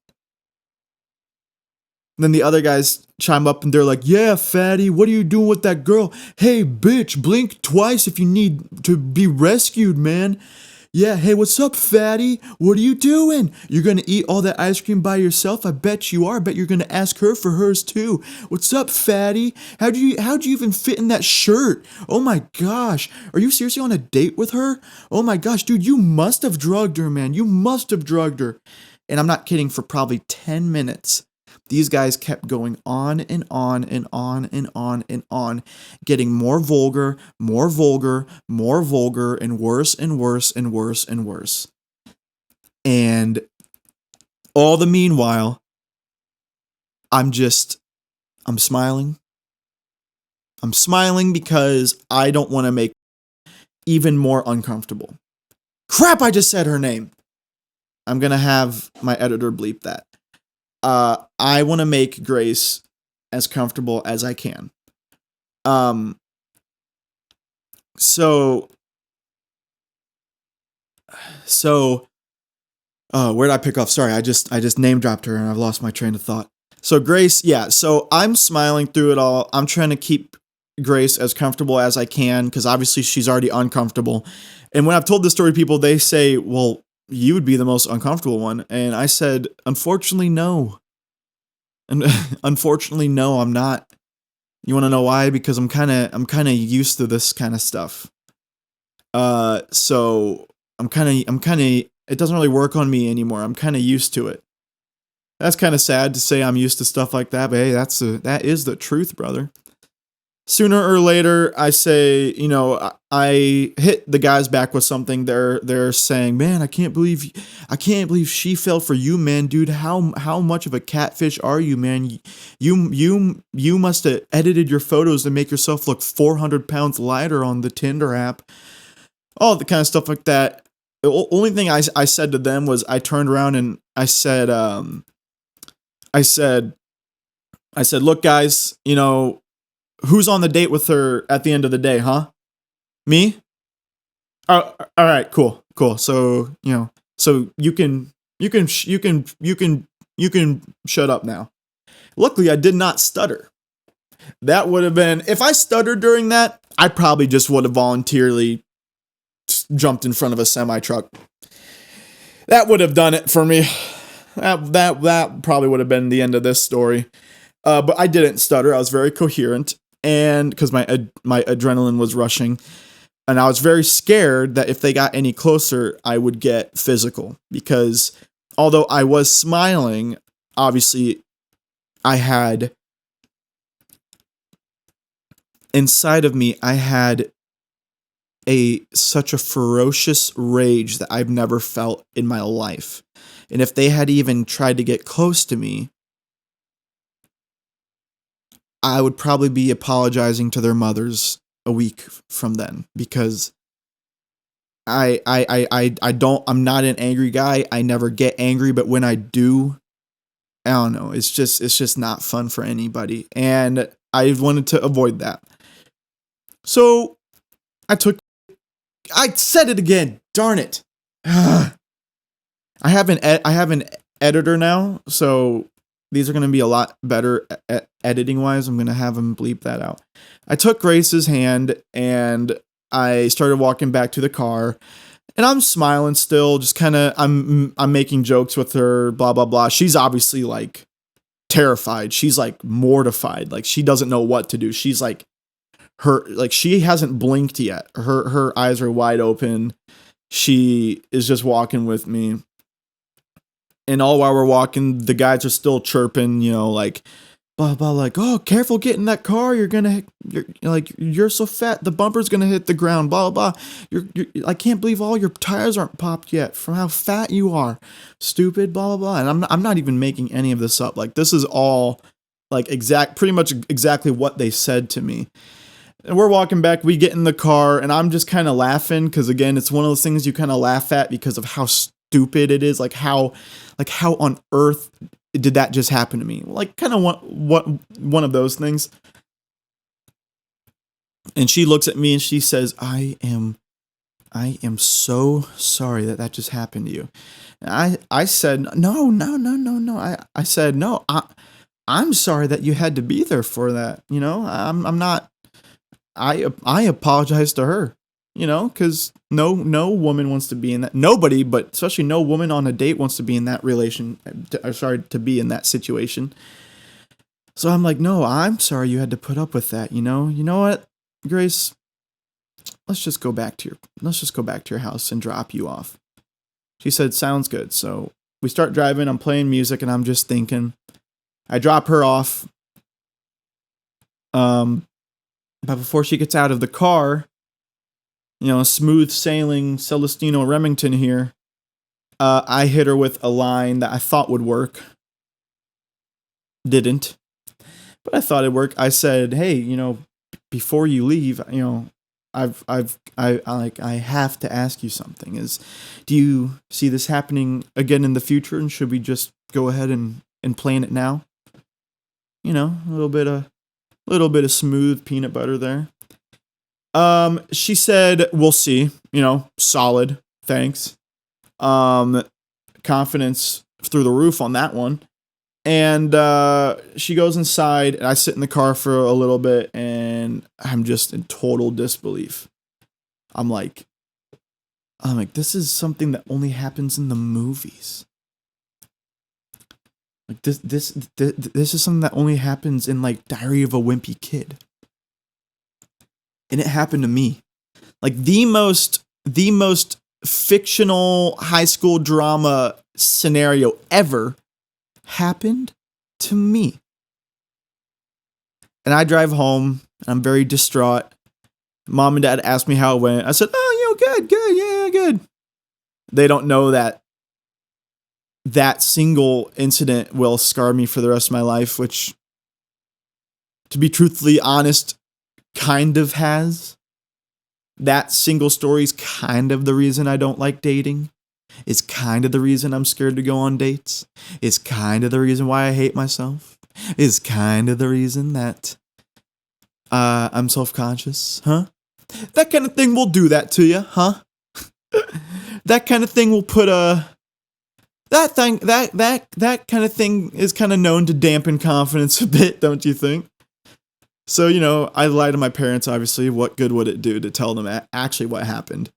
Then the other guys chime up and they're like, "Yeah, fatty, what are you doing with that girl? Hey, bitch, blink twice if you need to be rescued, man. Yeah, hey, what's up, fatty? What are you doing? You're gonna eat all that ice cream by yourself? I bet you are. I bet you're gonna ask her for hers too. What's up, fatty? How'd you even fit in that shirt? Oh my gosh, are you seriously on a date with her? Oh my gosh, dude, you must have drugged her, man. You must have drugged her." And I'm not kidding, for probably 10 minutes. These guys kept going on and on and on and on and on, getting more vulgar, more vulgar, more vulgar, and worse and worse and worse and worse. And all the meanwhile, I'm smiling. I'm smiling because I don't want to make even more uncomfortable. Crap, I just said her name. I'm going to have my editor bleep that. I want to make Grace as comfortable as I can. So, where did I pick off? Sorry, I just name dropped her and I've lost my train of thought. So Grace, yeah, so I'm smiling through it all. I'm trying to keep Grace as comfortable as I can because obviously she's already uncomfortable. And when I've told this story to people, they say, "Well, you would be the most uncomfortable one." And I said, "Unfortunately, no. And unfortunately, no, I'm not." You want to know why? Because I'm kind of used to this kind of stuff. So I'm kind of it doesn't really work on me anymore. I'm kind of used to it. That's kind of sad to say I'm used to stuff like that, but hey, that is the truth, brother. Sooner or later, I say, I hit the guys back with something. They're saying, "Man, I can't believe she fell for you, man, dude. How much of a catfish are you, man? You must have edited your photos to make yourself look 400 pounds lighter on the Tinder app." All the kind of stuff like that. The only thing I said to them was I turned around and I said, "Look, guys, who's on the date with her at the end of the day, huh? Me? Oh, all right, cool. So, so you can shut up now." Luckily, I did not stutter. That would have been, if I stuttered during that, I probably just would have voluntarily jumped in front of a semi truck. That would have done it for me. That probably would have been the end of this story. But I didn't stutter. I was very coherent. And because my adrenaline was rushing, and I was very scared that if they got any closer, I would get physical. Because although I was smiling, obviously, inside of me, I had such a ferocious rage that I've never felt in my life. And if they had even tried to get close to me, I would probably be apologizing to their mothers a week from then, because I'm not an angry guy. I never get angry, but when I do, I don't know. It's just not fun for anybody. And I wanted to avoid that. So I said it again. Darn it. I have an editor now, so these are going to be a lot better editing wise. I'm going to have him bleep that out. I took Grace's hand and I started walking back to the car, and I'm smiling still, just kind of, I'm making jokes with her, blah, blah, blah. She's obviously like terrified. She's like mortified. Like she doesn't know what to do. She's like, she hasn't blinked yet. Her eyes are wide open. She is just walking with me. And all while we're walking, the guys are still chirping, like, blah, blah, like, "Oh, careful, get in that car. You're so fat. The bumper's going to hit the ground, blah, blah, blah. I can't believe all your tires aren't popped yet from how fat you are. Stupid, blah, blah, blah." And I'm not even making any of this up. Like, this is all like pretty much exactly what they said to me. And we're walking back, we get in the car, and I'm just kind of laughing because, again, it's one of those things you kind of laugh at because of how stupid it is. Like how on earth did that just happen to me? Like kind of one of those things. And she looks at me and she says, I am so sorry that just happened to you. And I said, no. I said, no, I'm sorry that you had to be there for that. You know, I'm not, I apologize to her, you know, because no woman wants to be in that. Nobody, but especially no woman on a date wants to be in that to be in that situation. So I'm like, no, I'm sorry you had to put up with that. You know what, Grace, let's just go back to your house and drop you off. She said, sounds good. So we start driving, I'm playing music, and I'm just thinking. I drop her off. But before she gets out of the car, you know, smooth sailing Celestino Remington here, I hit her with a line that I thought would work. Didn't. But I thought it'd work. I said, hey, you know, before you leave, you know, I have to ask you something. Do you see this happening again in the future? And should we just go ahead and plan it now? You know, a little bit of smooth peanut butter there. She said, we'll see, you know, solid. Thanks. Confidence through the roof on that one. And she goes inside, and I sit in the car for a little bit, and I'm just in total disbelief. I'm like, this is something that only happens in the movies. Like this is something that only happens in like Diary of a Wimpy Kid. And it happened to me. Like the most fictional high school drama scenario ever happened to me. And I drive home, and I'm very distraught. Mom and Dad asked me how it went. I said, oh, you know, good, yeah, good. They don't know that single incident will scar me for the rest of my life, which, to be truthfully honest, kind of has. That single story is kind of the reason I don't like dating. It's kind of the reason I'm scared to go on dates. It's kind of the reason why I hate myself. It's kind of the reason that I'm self-conscious, huh? That kind of thing will do that to you, huh? That kind of thing will put that kind of thing is kind of known to dampen confidence a bit, don't you think? So, you know, I lied to my parents, obviously. What good would it do to tell them actually what happened?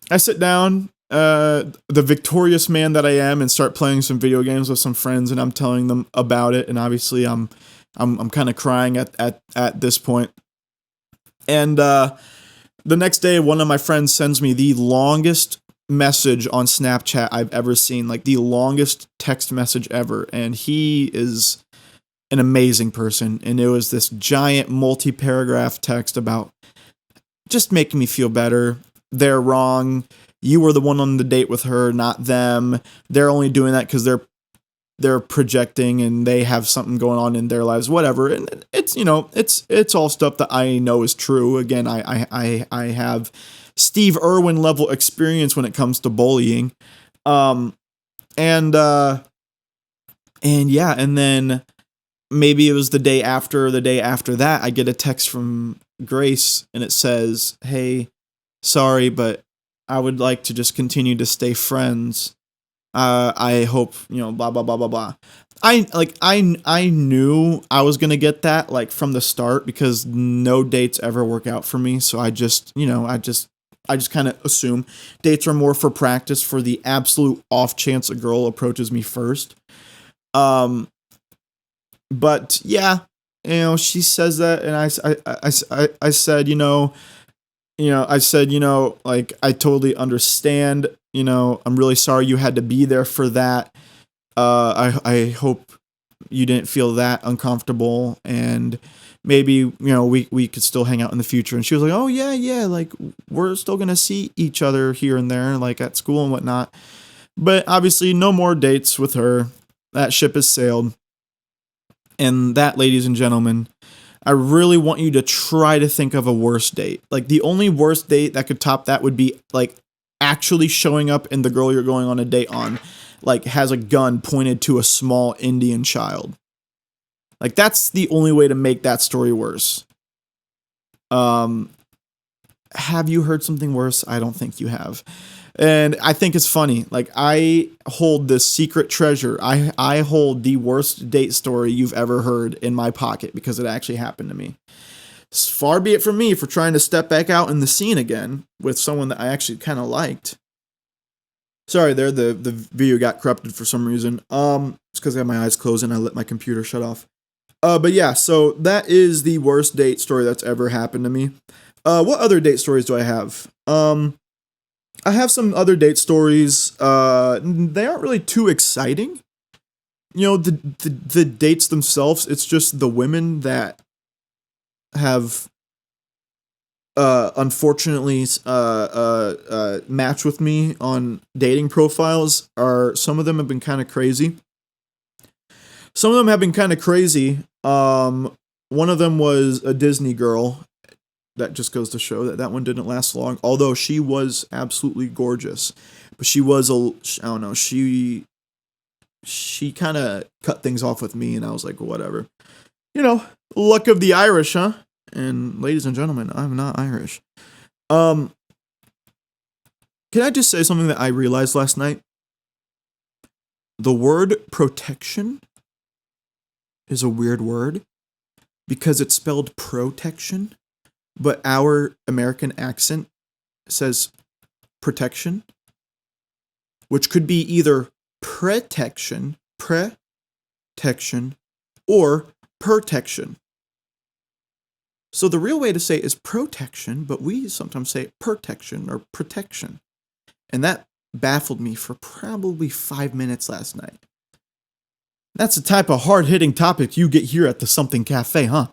I sit down, the victorious man that I am, and start playing some video games with some friends, and I'm telling them about it, and obviously I'm kind of crying at this point. And the next day, one of my friends sends me the longest message on Snapchat I've ever seen, like the longest text message ever, and he is an amazing person, and it was this giant multi-paragraph text about just making me feel better. They're wrong. You were the one on the date with her, not them. They're only doing that because they're projecting and they have something going on in their lives, whatever. And it's, you know, it's all stuff that I know is true. Again, I have Steve Irwin level experience when it comes to bullying. And yeah, and then maybe it was the day after that, I get a text from Grace, and it says, hey, sorry, but I would like to just continue to stay friends. I hope, you know, blah, blah, blah, blah, blah. I knew I was going to get that, like, from the start, because no dates ever work out for me. So I just kind of assume dates are more for practice for the absolute off chance a girl approaches me first. But yeah, you know, she says that, and I said, I said, like, I totally understand, I'm really sorry you had to be there for that. I hope you didn't feel that uncomfortable, and maybe, we could still hang out in the future. And she was like, oh yeah, like, we're still going to see each other here and there, like at school and whatnot. But obviously no more dates with her. That ship has sailed. And that, ladies and gentlemen, I really want you to try to think of a worse date. Like, the only worst date that could top that would be, like, actually showing up and the girl you're going on a date on, like, has a gun pointed to a small Indian child. Like, that's the only way to make that story worse. Have you heard something worse? I don't think you have. And I think it's funny. Like, I hold this secret treasure. I hold the worst date story you've ever heard in my pocket because it actually happened to me. Far be it from me for trying to step back out in the scene again with someone that I actually kind of liked. Sorry there, the video got corrupted for some reason. It's because I had my eyes closed and I let my computer shut off. But yeah, so that is the worst date story that's ever happened to me. What other date stories do I have? I have some other date stories. They aren't really too exciting. You know, the dates themselves, it's just the women that have unfortunately matched with me on dating profiles. Some of them have been kind of crazy. Some of them have been kind of crazy. One of them was a Disney girl. That just goes to show that one didn't last long. Although she was absolutely gorgeous, but she was I don't know. She kind of cut things off with me, and I was like, whatever. You know, luck of the Irish, huh? And ladies and gentlemen, I'm not Irish. Can I just say something that I realized last night? The word protection is a weird word because it's spelled protection. But our American accent says protection, which could be either protection, or protection. So the real way to say it is protection, but we sometimes say protection or protection. And that baffled me for probably 5 minutes last night. That's the type of hard-hitting topic you get here at the Something Cafe, huh?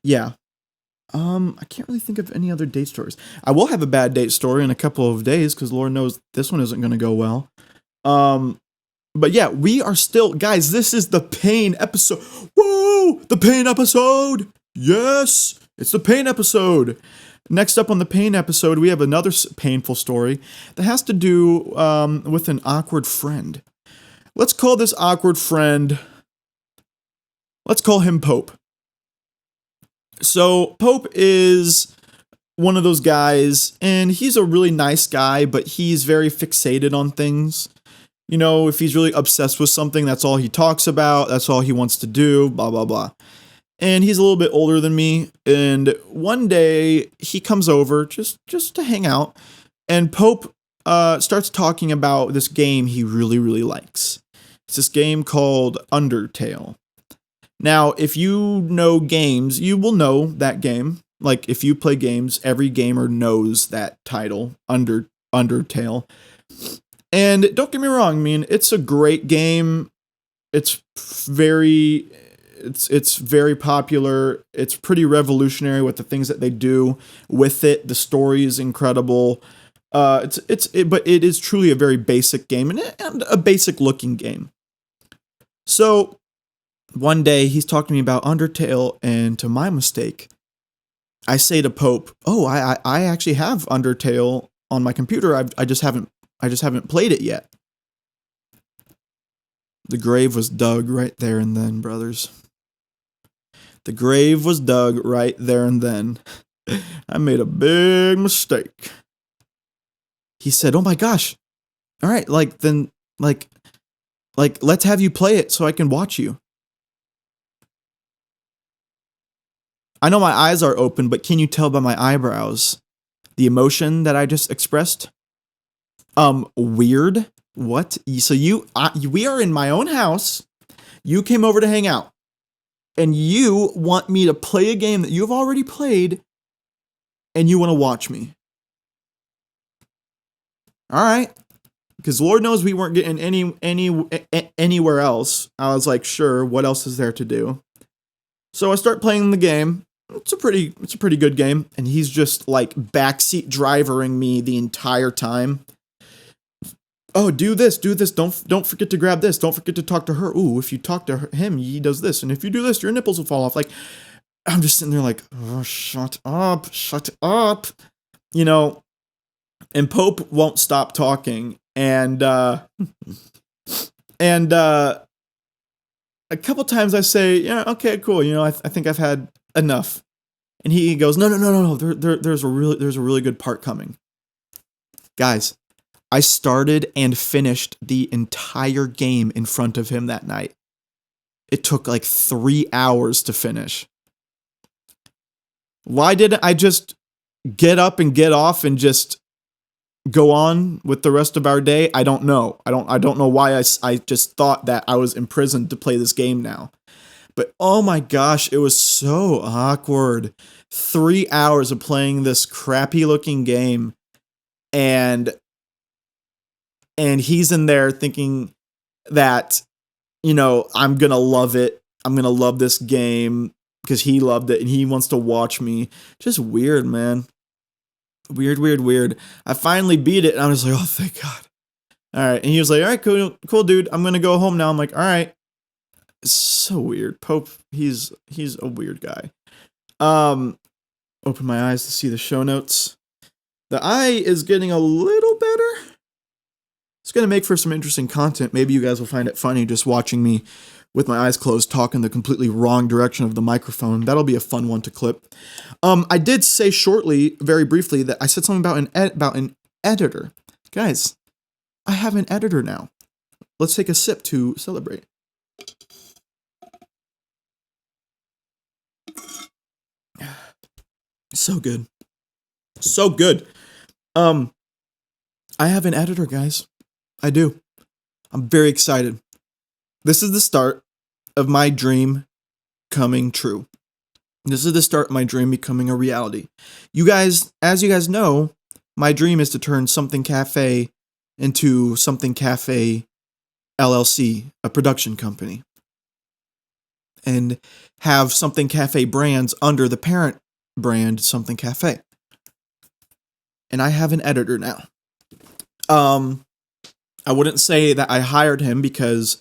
Yeah. I can't really think of any other date stories. I will have a bad date story in a couple of days because Lord knows this one isn't going to go well. But yeah, we are still, guys, this is the pain episode. Woo! The pain episode! Yes! It's the pain episode. Next up on the pain episode, we have another painful story that has to do with an awkward friend. Let's call this awkward friend, let's call him Pope. So Pope is one of those guys, and he's a really nice guy, but he's very fixated on things. You know, if he's really obsessed with something, that's all he talks about, that's all he wants to do, blah, blah, blah. And he's a little bit older than me, and one day he comes over just to hang out, and Pope starts talking about this game he really, really likes. It's this game called Undertale. Now, if you know games, you will know that game. Like, if you play games, every gamer knows that title, Undertale. And don't get me wrong, I mean, it's a great game. It's very popular. It's pretty revolutionary with the things that they do with it. The story is incredible. But it is truly a very basic game and a basic looking game. So one day he's talking to me about Undertale, and to my mistake, I say to Pope, "Oh, I actually have Undertale on my computer. I just haven't played it yet." The grave was dug right there and then, brothers. The grave was dug right there and then. I made a big mistake. He said, "Oh my gosh. All right, let's have you play it so I can watch you." I know my eyes are open, but can you tell by my eyebrows the emotion that I just expressed? Weird. What? So we are in my own house. You came over to hang out, and you want me to play a game that you've already played, and you want to watch me. All right. Because Lord knows we weren't getting anywhere else. I was like, sure, what else is there to do? So I start playing the game. It's a pretty good game, and he's just like backseat drivering me the entire time. oh, do this, do this. Don't forget to grab this. Don't forget to talk to her. Ooh, if you talk to him, he does this, and if you do this, your nipples will fall off. Like, I'm just sitting there like, oh, shut up, shut up. You know, and Pope won't stop talking, and a couple times I say, yeah, okay, cool. You know, I think I've had enough. And he goes, no. There's a really good part coming, guys. I started and finished the entire game in front of him that night. It took like 3 hours to finish. Why didn't I just get up and get off and just go on with the rest of our day? I don't know. I don't know why I just thought that I was imprisoned to play this game now. But oh my gosh, it was so awkward. 3 hours of playing this crappy looking game, and he's in there thinking that, you know, I'm gonna love it. I'm gonna love this game because he loved it and he wants to watch me. Just weird, man. Weird. I finally beat it and I was like, oh, thank God. All right. And he was like, all right, cool, dude. I'm going to go home now. I'm like, all right. It's so weird. Pope, he's a weird guy. Open my eyes to see the show notes. The eye is getting a little better. It's going to make for some interesting content. Maybe you guys will find it funny just watching me with my eyes closed talk in the completely wrong direction of the microphone. That'll be a fun one to clip. I did say shortly, very briefly, that I said something about an editor. Guys, I have an editor now. Let's take a sip to celebrate. So good. So good. I have an editor, guys. I do. I'm very excited. This is the start of my dream coming true. This is the start of my dream becoming a reality. You guys, as you guys know, my dream is to turn Something Cafe into Something Cafe LLC, a production company, and have Something Cafe brands under the parent brand Something Cafe. And I have an editor now. I wouldn't say that I hired him because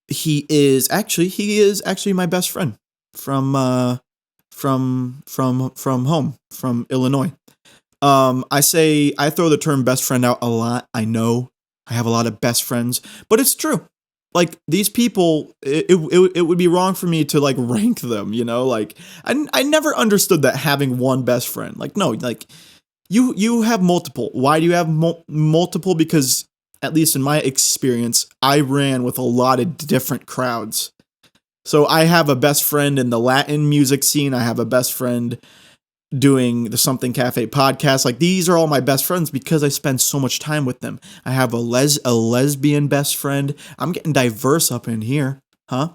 he is actually my best friend from home, from Illinois. I throw the term best friend out a lot. I know I have a lot of best friends, but it's true. Like, these people, it would be wrong for me to like rank them, you know? Like, I never understood that having one best friend. Like, no, like you have multiple. Why do you have multiple? Because at least in my experience, I ran with a lot of different crowds. So I have a best friend in the Latin music scene. I have a best friend doing the Something Cafe podcast. Like, these are all my best friends because I spend so much time with them. I have a lesbian best friend. I'm getting diverse up in here, huh?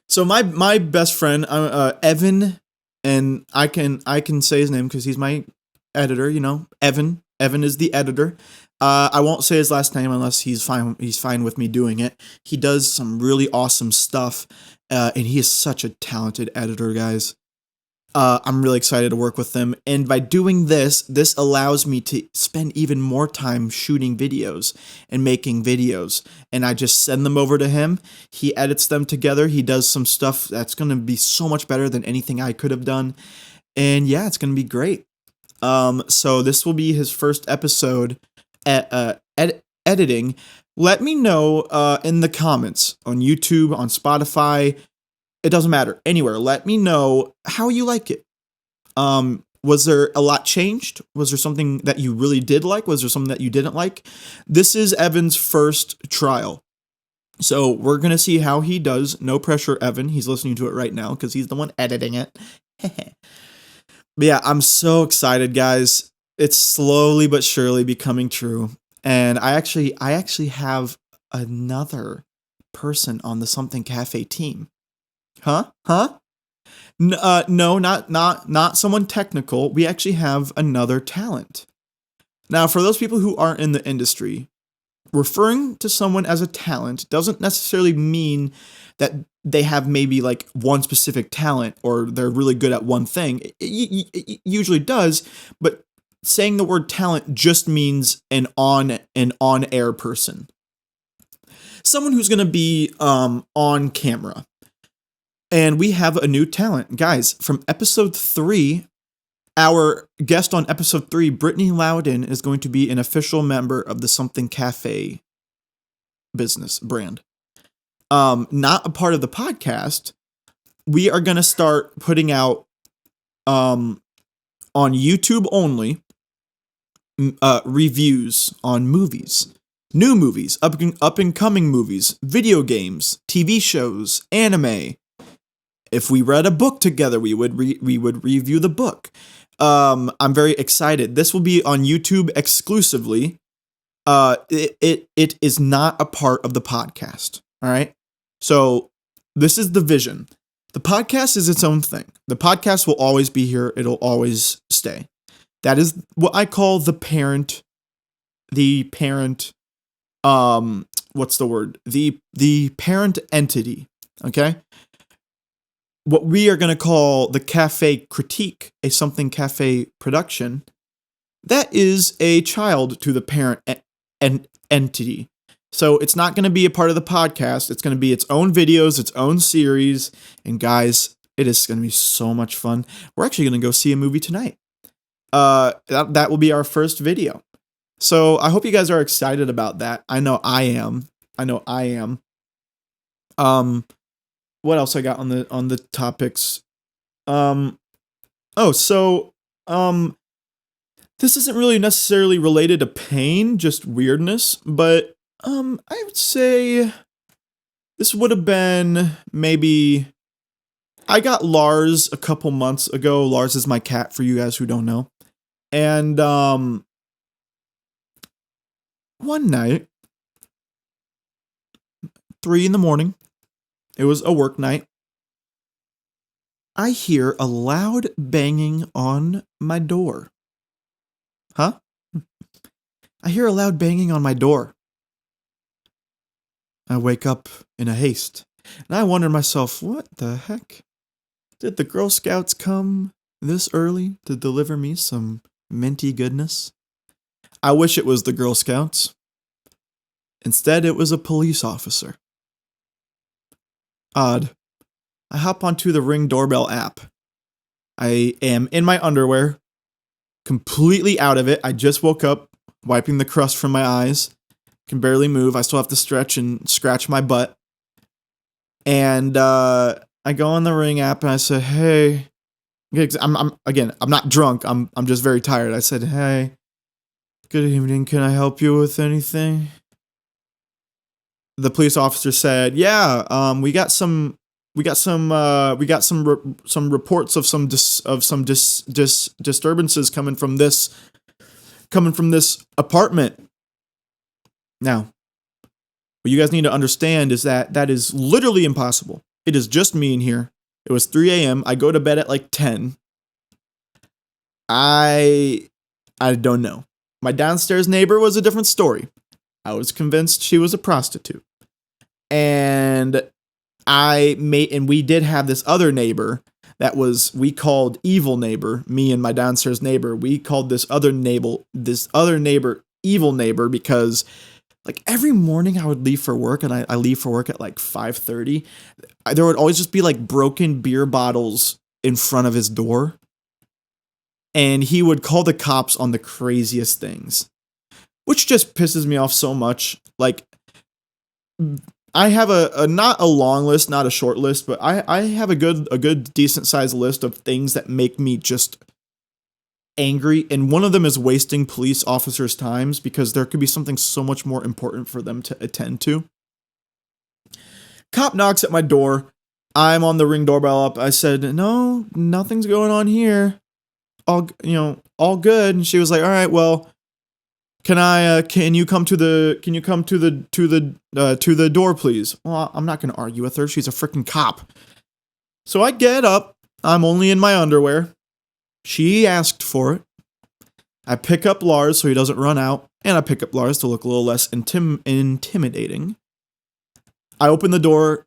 So my best friend, Evan, and I can say his name because he's my editor. You know, Evan. Evan is the editor. I won't say his last name unless he's fine with me doing it. He does some really awesome stuff, and he is such a talented editor, guys. I'm really excited to work with him, and by doing this allows me to spend even more time shooting videos and making videos, and I just send them over to him. He edits them together. He does some stuff that's going to be so much better than anything I could have done, and yeah, it's going to be great. So this will be his first episode at editing. Let me know in the comments on YouTube, on Spotify. It doesn't matter. Anywhere. Let me know how you like it. Was there a lot changed? Was there something that you really did like? Was there something that you didn't like? This is Evan's first trial. So we're going to see how he does. No pressure, Evan. He's listening to it right now because he's the one editing it. But yeah, I'm so excited, guys. It's slowly but surely becoming true. And I actually have another person on the Something Cafe team. Huh? No, not someone technical. We actually have another talent. Now, for those people who aren't in the industry, referring to someone as a talent doesn't necessarily mean that they have maybe like one specific talent or they're really good at one thing. It usually does, but saying the word talent just means an on-air person. Someone who's going to be on camera. And we have a new talent. Guys, from episode 3, our guest on episode 3, Brittany Loudon, is going to be an official member of the Something Cafe business brand. Not a part of the podcast. We are going to start putting out on YouTube only reviews on movies, new movies, up and coming movies, video games, TV shows, anime. If we read a book together, we would review the book. I'm very excited. This will be on YouTube exclusively. It is not a part of the podcast. All right. So this is the vision. The podcast is its own thing. The podcast will always be here. It'll always stay. That is what I call the parent, what's the word? The parent entity, okay? What we are going to call the Cafe Critique, a Something Cafe production, that is a child to the parent entity. So it's not going to be a part of the podcast. It's going to be its own videos, its own series. And guys, it is going to be so much fun. We're actually going to go see a movie tonight. That will be our first video. So I hope you guys are excited about that. I know I am. What else I got on the topics? This isn't really necessarily related to pain, just weirdness, but I would say this would have been maybe, I got Lars a couple months ago. Lars is my cat, for you guys who don't know. And one night, 3 a.m, it was a work night, I hear a loud banging on my door. Huh? I hear a loud banging on my door. I wake up in a haste, and I wonder to myself, what the heck? Did the Girl Scouts come this early to deliver me some minty goodness? I wish it was the Girl Scouts. Instead, it was a police officer. Odd. I hop onto the Ring doorbell app. I am in my underwear, completely out of it. I just woke up, wiping the crust from my eyes. Can barely move. I still have to stretch and scratch my butt. And I go on the Ring app and I said, "Hey," I'm not drunk. I'm just very tired. I said, "Hey, good evening. Can I help you with anything?" The police officer said, "Yeah, we got some reports of some disturbances coming from this apartment." Now, what you guys need to understand is that is literally impossible. It is just me in here. It was 3 a.m. I go to bed at like 10. I don't know. My downstairs neighbor was a different story. I was convinced she was a prostitute. And we did have this other neighbor we called evil neighbor, me and my downstairs neighbor. We called this other neighbor evil neighbor because like every morning I would leave for work, and I leave for work at like 5:30. There would always just be like broken beer bottles in front of his door. And he would call the cops on the craziest things, which just pisses me off so much. Like, I have a not a long list, not a short list, but I have a good decent sized list of things that make me just angry, and one of them is wasting police officers' times because there could be something so much more important for them to attend to. Cop knocks at my door. I'm on the Ring doorbell up. I said, "No, nothing's going on here. All good." And she was like, "All right, well, can you come to the door, please?" Well, I'm not going to argue with her. She's a freaking cop. So I get up. I'm only in my underwear. She asked for it. I pick up Lars so he doesn't run out, and I pick up Lars to look a little less intimidating. I open the door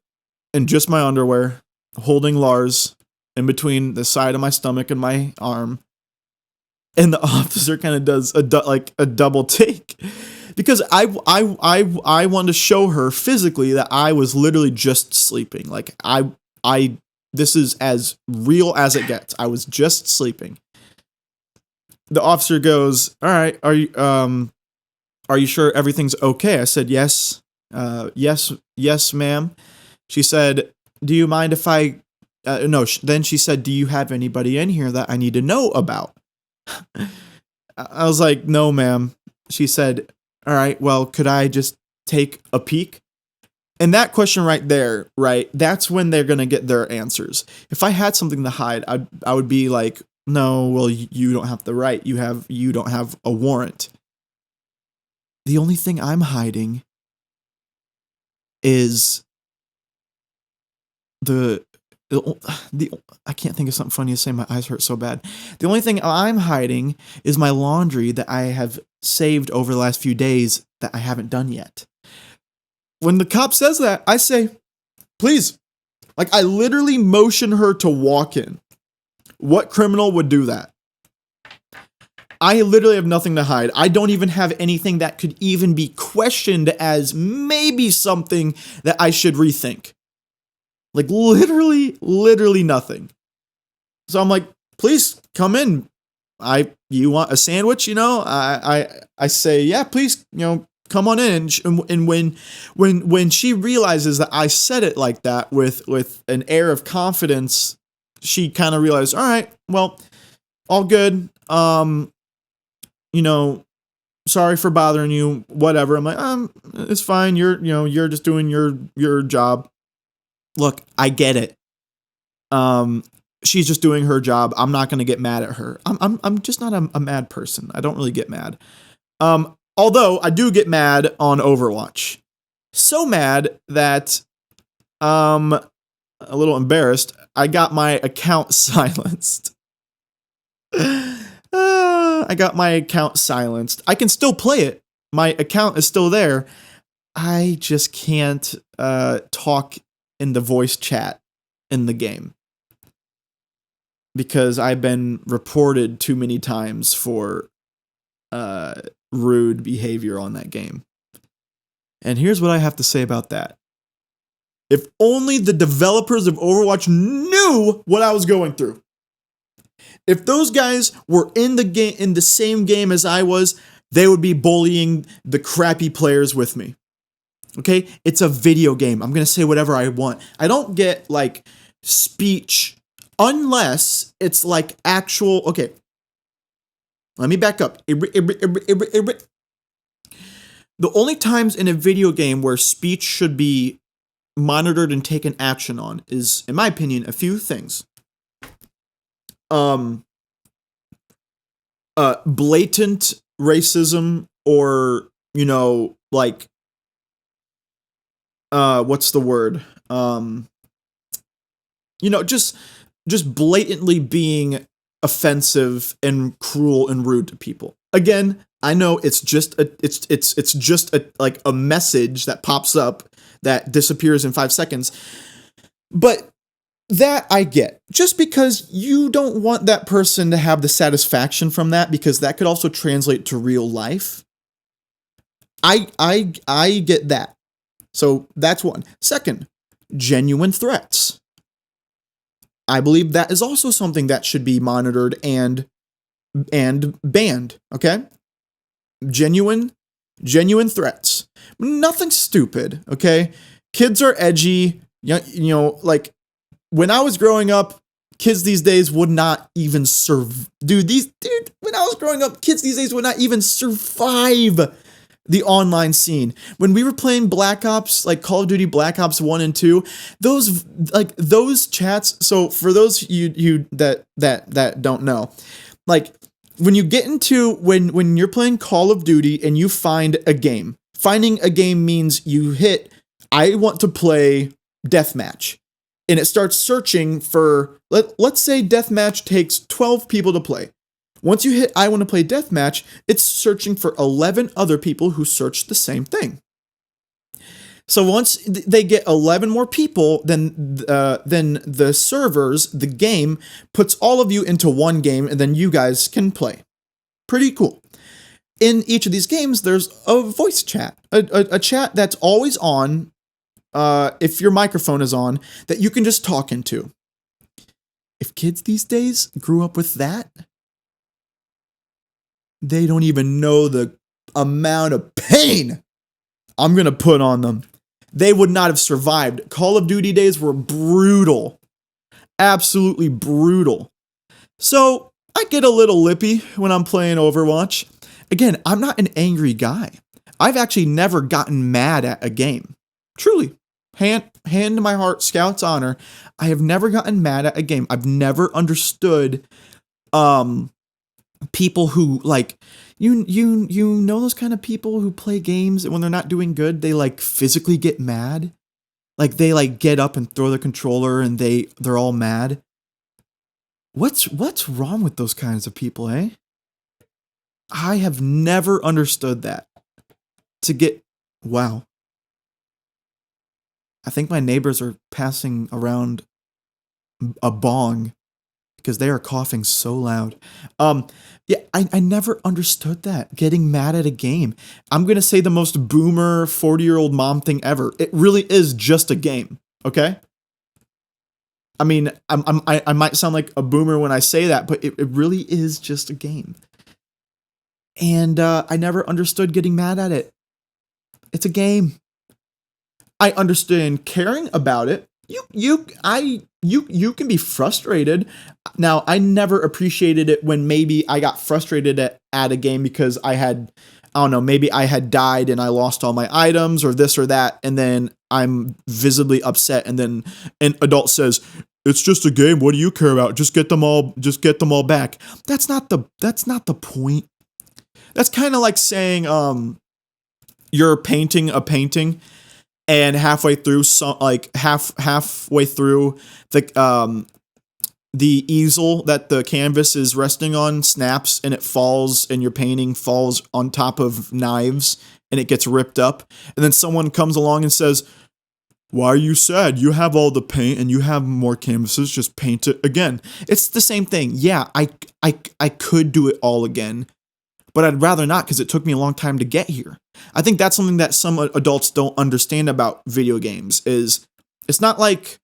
in just my underwear, holding Lars in between the side of my stomach and my arm. And the officer kind of does a double take, because I wanted to show her physically that I was literally just sleeping. Like I this is as real as it gets. I was just sleeping. The officer goes, "All right, are you sure everything's okay?" I said, "Yes, yes, ma'am." She said, "Do you mind if I?" No. Then she said, "Do you have anybody in here that I need to know about?" I was like, "No, ma'am." She said, "All right, well, could I just take a peek?" And that question right there, right, that's when they're going to get their answers. If I had something to hide, I would be like, "No, well, you don't have the right. You don't have a warrant." The only thing I'm hiding is the I can't think of something funny to say. My eyes hurt so bad. The only thing I'm hiding is my laundry that I have saved over the last few days that I haven't done yet. When the cop says that, I say, "Please." Like, I literally motion her to walk in. What criminal would do that? I literally have nothing to hide. I don't even have anything that could even be questioned as maybe something that I should rethink. Like, literally nothing. So I'm like, "Please come in. You want a sandwich?" I say, "Yeah, please, come on in." And when she realizes that I said it like that with an air of confidence, she kind of realized, "All right, well, all good. Sorry for bothering you, whatever." I'm like, "It's fine. You're just doing your job. Look, I get it. She's just doing her job. I'm not going to get mad at her. I'm just not a mad person. I don't really get mad. Although I do get mad on Overwatch. So mad that a little embarrassed, I got my account silenced. I got my account silenced. I can still play it. My account is still there. I just can't talk in the voice chat in the game, because I've been reported too many times for rude behavior on that game. And here's what I have to say about that. If only the developers of Overwatch knew what I was going through. If those guys were in the game, in the same game as I was, they would be bullying the crappy players with me. Okay? It's a video game. I'm going to say whatever I want. I don't get like speech unless it's like actual. Okay. Let me back up. The only times in a video game where speech should be monitored and taken action on is, in my opinion, a few things. Blatant racism, or, like, what's the word? Just blatantly being offensive and cruel and rude to people. Again, I know it's just a message that pops up that disappears in 5 seconds. But that I get. Just because you don't want that person to have the satisfaction from that, because that could also translate to real life. I get that. So that's one. Second, genuine threats. I believe that is also something that should be monitored and banned, okay? Genuine threats. Nothing stupid, okay? Kids are edgy, like, when I was growing up, kids these days would not even when I was growing up, kids these days would not even survive the online scene. When we were playing Black Ops, like Call of Duty Black Ops 1 and 2, those chats, so for those you that don't know, like, when you get into when you're playing Call of Duty and you find a game. Finding a game means you hit I want to play deathmatch. And it starts searching for, let's say deathmatch takes 12 people to play. Once you hit I want to play deathmatch, it's searching for 11 other people who searched the same thing. So once they get 11 more people, then the servers, the game, puts all of you into one game, and then you guys can play. Pretty cool. In each of these games, there's a voice chat, a chat that's always on, if your microphone is on, that you can just talk into. If kids these days grew up with that, they don't even know the amount of pain I'm going to put on them. They would not have survived. Call of Duty days were brutal. Absolutely brutal. So I get a little lippy when I'm playing Overwatch. Again, I'm not an angry guy. I've actually never gotten mad at a game. Truly. Hand to my heart, Scout's honor. I have never gotten mad at a game. I've never understood people who like you know those kind of people who play games and when they're not doing good, they like physically get mad. Like they like get up and throw the controller and they're all mad. What's wrong with those kinds of people, eh? I have never understood that. Wow. I think my neighbors are passing around a bong because they are coughing so loud. Yeah, I never understood that. Getting mad at a game. I'm going to say the most boomer 40-year-old mom thing ever. It really is just a game, okay? I mean, I might sound like a boomer when I say that, but it really is just a game. And I never understood getting mad at it. It's a game. I understand caring about it. You can be frustrated. Now, I never appreciated it when maybe I got frustrated at a game because I don't know, maybe I had died and I lost all my items or this or that, and then I'm visibly upset, and then an adult says, "It's just a game. What do you care about? Just get them all back." That's not the point. That's kind of like saying you're painting a painting and halfway through halfway through the easel that the canvas is resting on snaps and it falls and your painting falls on top of knives and it gets ripped up, and then someone comes along and says, "Why are you sad? You have all the paint and you have more canvases, just paint it again." It's the same thing. Yeah, I could do it all again, but I'd rather not because it took me a long time to get here. I think that's something that some adults don't understand about video games is it's not like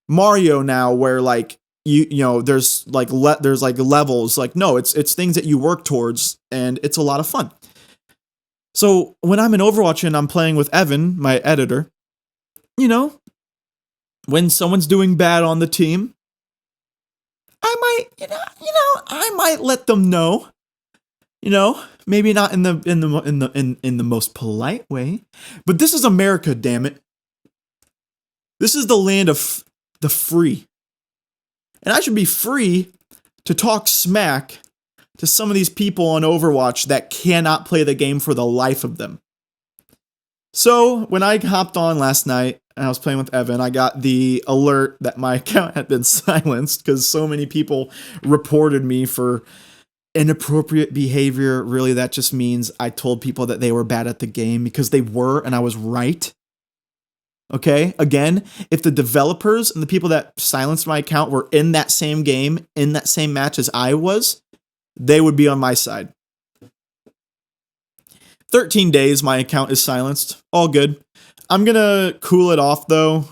Mario now where like you know there's like levels. Like no, it's things that you work towards and it's a lot of fun. So when I'm in Overwatch and I'm playing with Evan, my editor, you know, when someone's doing bad on the team, I might let them know. You know, maybe not in the most polite way, but this is America, damn it. This is the land of the free. And I should be free to talk smack to some of these people on Overwatch that cannot play the game for the life of them. So, when I hopped on last night and I was playing with Evan, I got the alert that my account had been silenced because so many people reported me for inappropriate behavior. Really, that just means I told people that they were bad at the game because they were, and I was right. Okay, again, if the developers and the people that silenced my account were in that same game, in that same match as I was, they would be on my side. 13 days, my account is silenced. All good. I'm gonna cool it off though.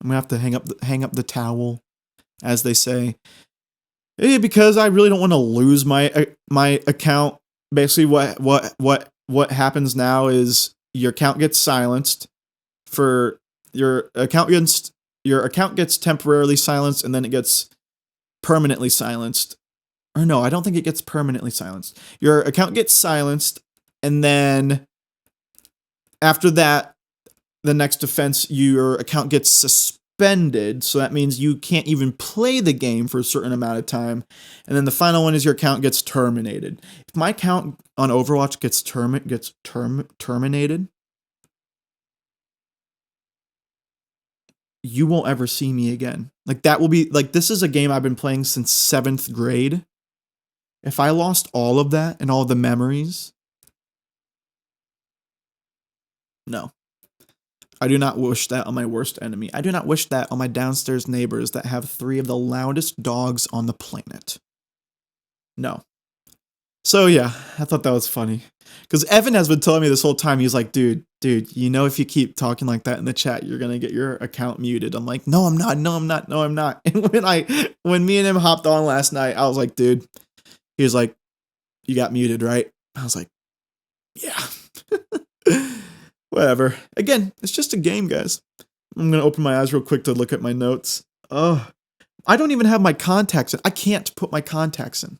I'm gonna have to hang up the towel, as they say. Because I really don't want to lose my account. Basically, what happens now is your account gets silenced. Your account gets temporarily silenced, and then it gets permanently silenced. Or no, I don't think it gets permanently silenced. Your account gets silenced, and then after that, the next offense, your account gets suspended. So that means you can't even play the game for a certain amount of time. And then the final one is your account gets terminated. If my account on Overwatch gets terminated, you won't ever see me again. Like that will be like, this is a game I've been playing since 7th grade. If I lost all of that and all the memories, no. I do not wish that on my worst enemy. I do not wish that on my downstairs neighbors that have 3 of the loudest dogs on the planet. No. So yeah, I thought that was funny. Because Evan has been telling me this whole time, he's like, dude, you know, if you keep talking like that in the chat, you're gonna get your account muted. I'm like, no, I'm not, no, I'm not, no, I'm not. And when me and him hopped on last night, I was like, dude, he was like, you got muted, right? I was like, yeah. Whatever. Again, it's just a game, guys. I'm gonna open my eyes real quick to look at my notes. Oh, I don't even have my contacts in. I can't put my contacts in.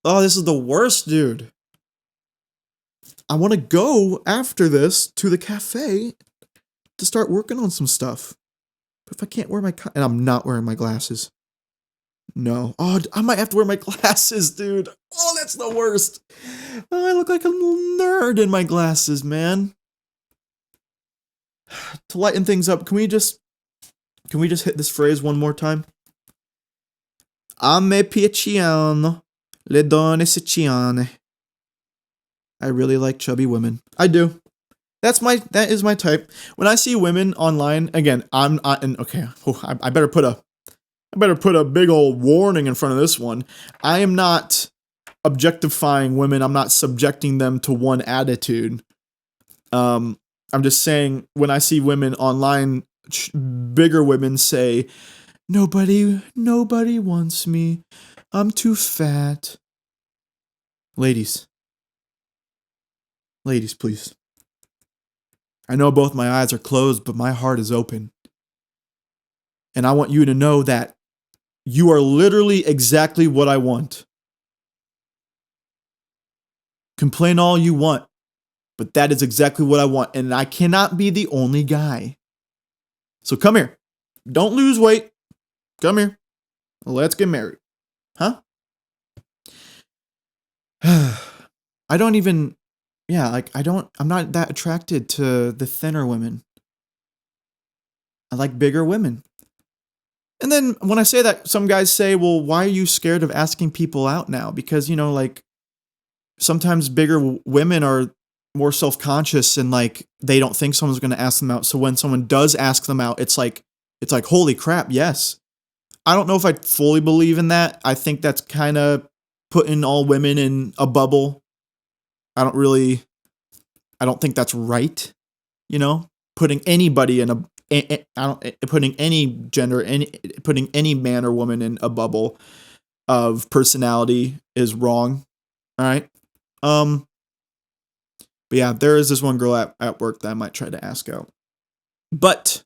Oh, this is the worst, dude. I want to go after this to the cafe to start working on some stuff. But if I can't wear my and I'm not wearing my glasses. No. Oh, I might have to wear my glasses, dude. Oh, that's the worst. Oh, I look like a little nerd in my glasses, man. To lighten things up, can we just hit this phrase one more time? A me piacciono le donne siciliane. I really like chubby women. I do. That is my type. When I see women online, again, okay. I better put a big old warning in front of this one. I am not objectifying women. I'm not subjecting them to one attitude. I'm just saying when I see women online, bigger women say, nobody wants me. I'm too fat. Ladies, please. I know both my eyes are closed, but my heart is open. And I want you to know that you are literally exactly what I want. Complain all you want, but that is exactly what I want. And I cannot be the only guy. So come here. Don't lose weight. Come here. Let's get married. Huh? I don't even, I'm not that attracted to the thinner women. I like bigger women. And then when I say that, some guys say, well, why are you scared of asking people out now? Because, you know, like, sometimes bigger women are more self-conscious and, like, they don't think someone's going to ask them out. So when someone does ask them out, it's like, holy crap, yes. I don't know if I fully believe in that. I think that's kind of putting all women in a bubble. I don't think that's right. You know, putting anybody in putting any gender, putting any man or woman in a bubble of personality is wrong. All right. But yeah, there is this one girl at work that I might try to ask out. But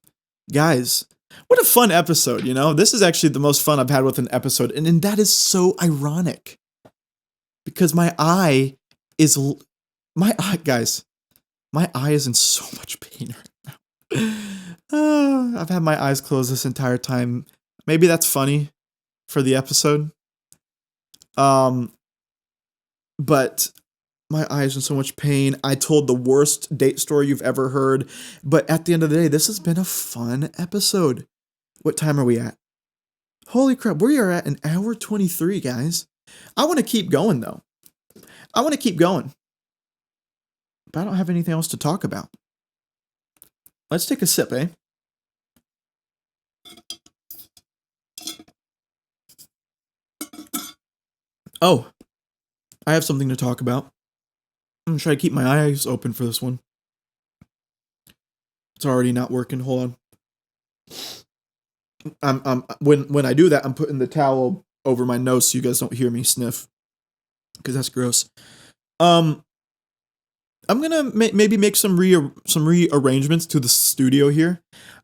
guys, what a fun episode, you know? This is actually the most fun I've had with an episode, and that is so ironic. Because my eye is in so much pain right now. I've had my eyes closed this entire time. Maybe that's funny for the episode. But my eyes in so much pain. I told the worst date story you've ever heard. But at the end of the day, this has been a fun episode. What time are we at? Holy crap, we are at an hour 23, guys. I want to keep going, though. But I don't have anything else to talk about. Let's take a sip, eh? Oh, I have something to talk about. I'm gonna try to keep my eyes open for this one. It's already not working. Hold on. When I do that, I'm putting the towel over my nose so you guys don't hear me sniff, because that's gross. I'm gonna maybe make some rearrangements to the studio here.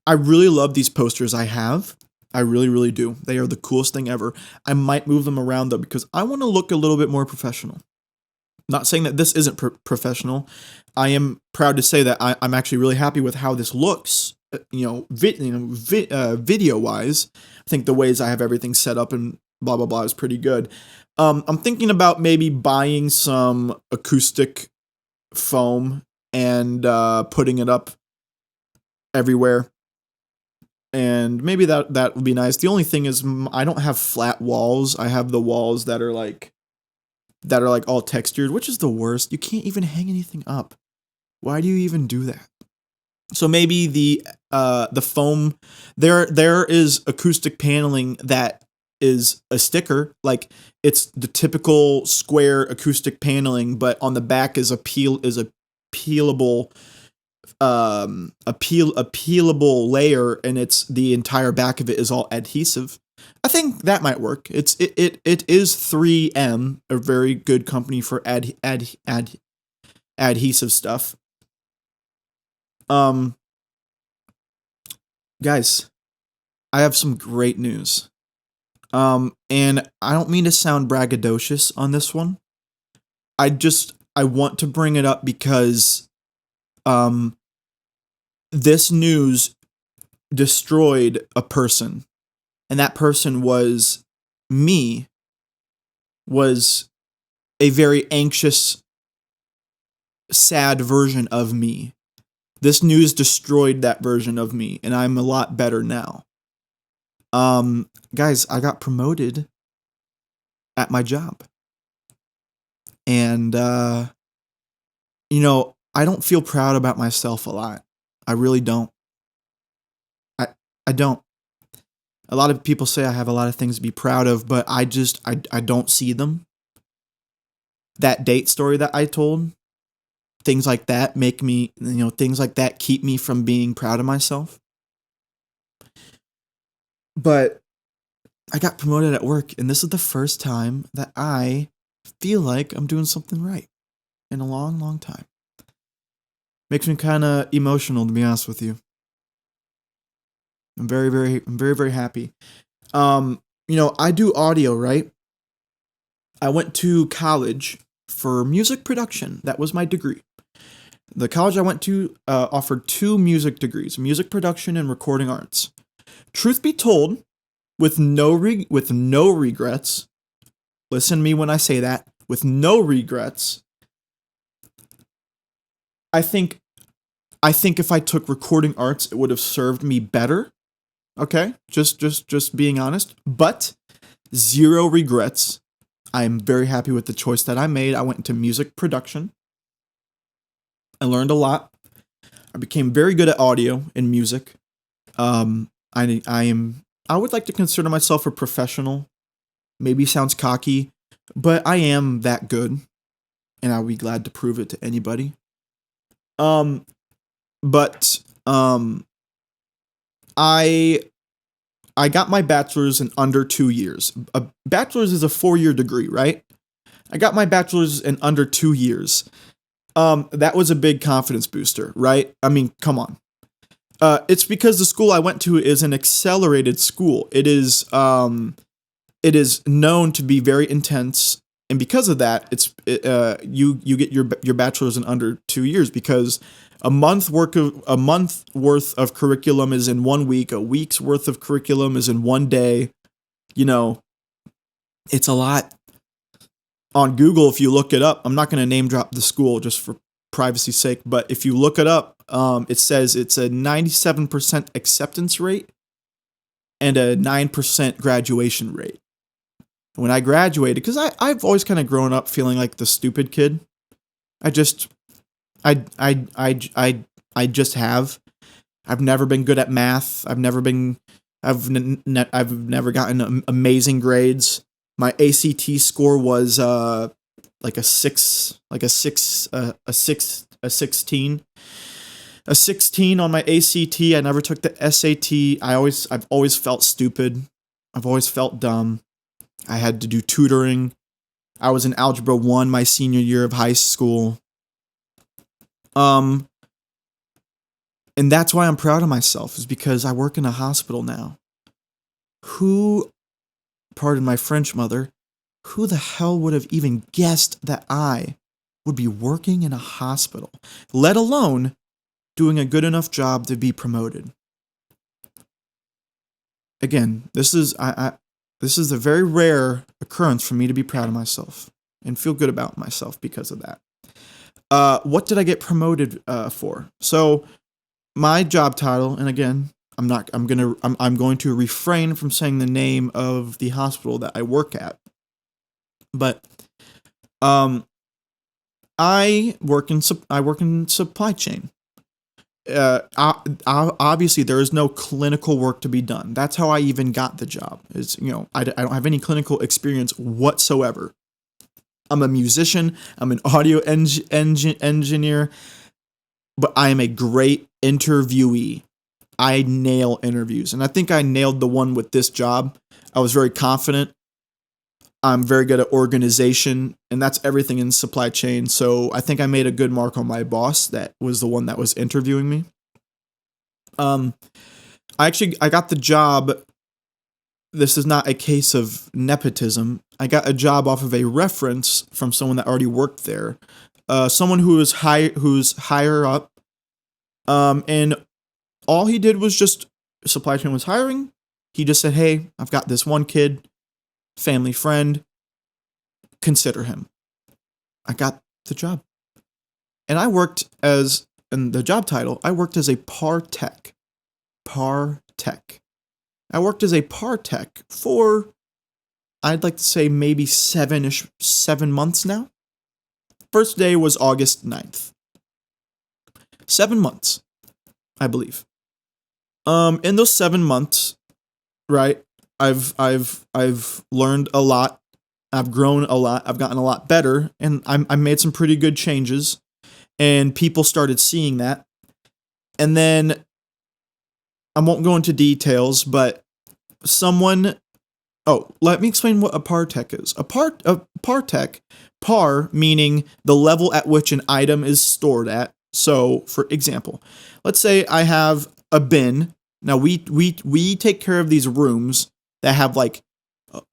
I really love these posters I have. I really, really do. They are the coolest thing ever. I might move them around though because I want to look a little bit more professional. Not saying that this isn't professional. I am proud to say that I'm actually really happy with how this looks. Video wise, I think the ways I have everything set up and blah blah blah is pretty good. I'm thinking about maybe buying some acoustic foam and putting it up everywhere, and maybe that would be nice. The only thing is I don't have flat walls. I have the walls that are like all textured, which is the worst. You can't even hang anything up. Why do you even do that? So maybe the foam, there is acoustic paneling that is a sticker. Like, it's the typical square acoustic paneling, but on the back is a peelable a peelable layer, and it's the entire back of it is all adhesive. I think that might work. It is 3M, a very good company for adhesive stuff. Um, Guys, I have some great news. And I don't mean to sound braggadocious on this one. I want to bring it up because um this news destroyed a person, and that person was me, was a very anxious, sad version of me. This news destroyed that version of me, and I'm a lot better now. Guys, I got promoted at my job. And I don't feel proud about myself a lot. I really don't. I don't. A lot of people say I have a lot of things to be proud of, but I don't see them. That date story that I told, things like that make me, things like that keep me from being proud of myself. But I got promoted at work, and this is the first time that I feel like I'm doing something right in a long, long time. Makes me kind of emotional, to be honest with you. I'm very, very happy. I do audio, right? I went to college for music production. That was my degree. The college I went to offered 2 music degrees: music production and recording arts. Truth be told, with no regrets. Listen to me when I say that. With no regrets. I think if I took recording arts, it would have served me better. Okay, just being honest. But 0 regrets. I am very happy with the choice that I made. I went into music production. I learned a lot. I became very good at audio and music. I would like to consider myself a professional. Maybe sounds cocky, but I am that good, and I'll be glad to prove it to anybody. But I got my bachelor's in under 2 years. A bachelor's is a 4-year degree, right? I got my bachelor's in under 2 years. That was a big confidence booster, right? I mean, come on. It's because the school I went to is an accelerated school. It is known to be very intense, and because of that, you get your bachelor's in under 2 years, because a month worth of curriculum is in 1 week. A week's worth of curriculum is in 1 day. It's a lot. On Google, if you look it up, I'm not going to name drop the school just for privacy's sake, but if you look it up, it says it's a 97% acceptance rate and a 9% graduation rate. When I graduated, because I've always kind of grown up feeling like the stupid kid. I just have. I've never been good at math. I've never gotten amazing grades. My ACT score was like a 16 on my ACT. I never took the SAT. I've always felt stupid. I've always felt dumb. I had to do tutoring. I was in Algebra 1 my senior year of high school. And that's why I'm proud of myself, is because I work in a hospital now. Pardon my French, mother, who the hell would have even guessed that I would be working in a hospital, let alone doing a good enough job to be promoted? Again, this is a very rare occurrence for me to be proud of myself and feel good about myself because of that. What did I get promoted for? So my job title, and again, I'm going to refrain from saying the name of the hospital that I work at. But I work in supply chain. obviously there is no clinical work to be done. That's how I even got the job. Is, I don't have any clinical experience whatsoever. I'm a musician. I'm an audio engineer, but I am a great interviewee. I nail interviews, and I think I nailed the one with this job. I was very confident. I'm very good at organization, and that's everything in supply chain. So I think I made a good mark on my boss. That was the one that was interviewing me. Um, I got the job. This is not a case of nepotism. I got a job off of a reference from someone that already worked there, someone who's higher up. And all he did was just supply chain was hiring. He just said, "Hey, I've got this one kid, family friend. Consider him." I got the job, and in the job title, I worked as a par tech. Par tech. I worked as a par tech for, I'd like to say, maybe 7 months now. First day was August 9th. 7 months, I believe. In those 7 months, right, I've learned a lot. I've grown a lot. I've gotten a lot better, and I made some pretty good changes, and people started seeing that. And then I won't go into details, but someone. Oh, let me explain what a par tech is. A par tech, par meaning the level at which an item is stored at. So, for example, let's say I have a bin. Now we take care of these rooms that have like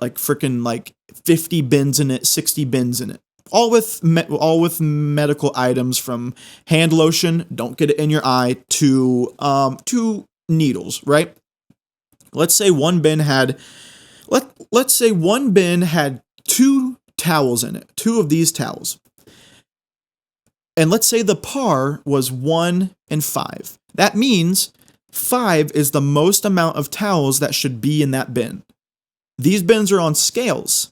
freaking like 50 bins in it, 60 bins in it. All with medical items, from hand lotion, don't get it in your eye, to needles, right? Let's say one bin had let's say one bin had 2 towels in it, 2 of these towels. And let's say the par was 1 and 5. That means 5 is the most amount of towels that should be in that bin. These bins are on scales.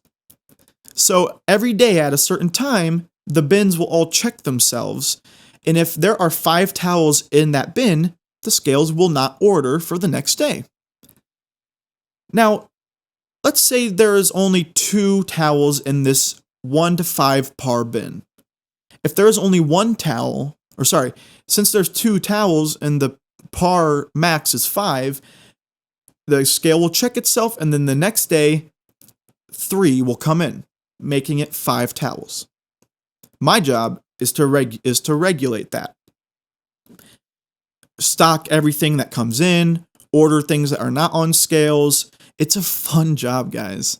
So every day at a certain time, the bins will all check themselves. And if there are 5 towels in that bin, the scales will not order for the next day. Now, let's say there is only 2 towels in this 1 to 5 par bin. If there is only 1 towel, or sorry, since there's 2 towels and the par max is 5, the scale will check itself, and then the next day, 3 will come in, making it 5 towels. My job is to regulate that. Stock everything that comes in, order things that are not on scales. It's a fun job, guys.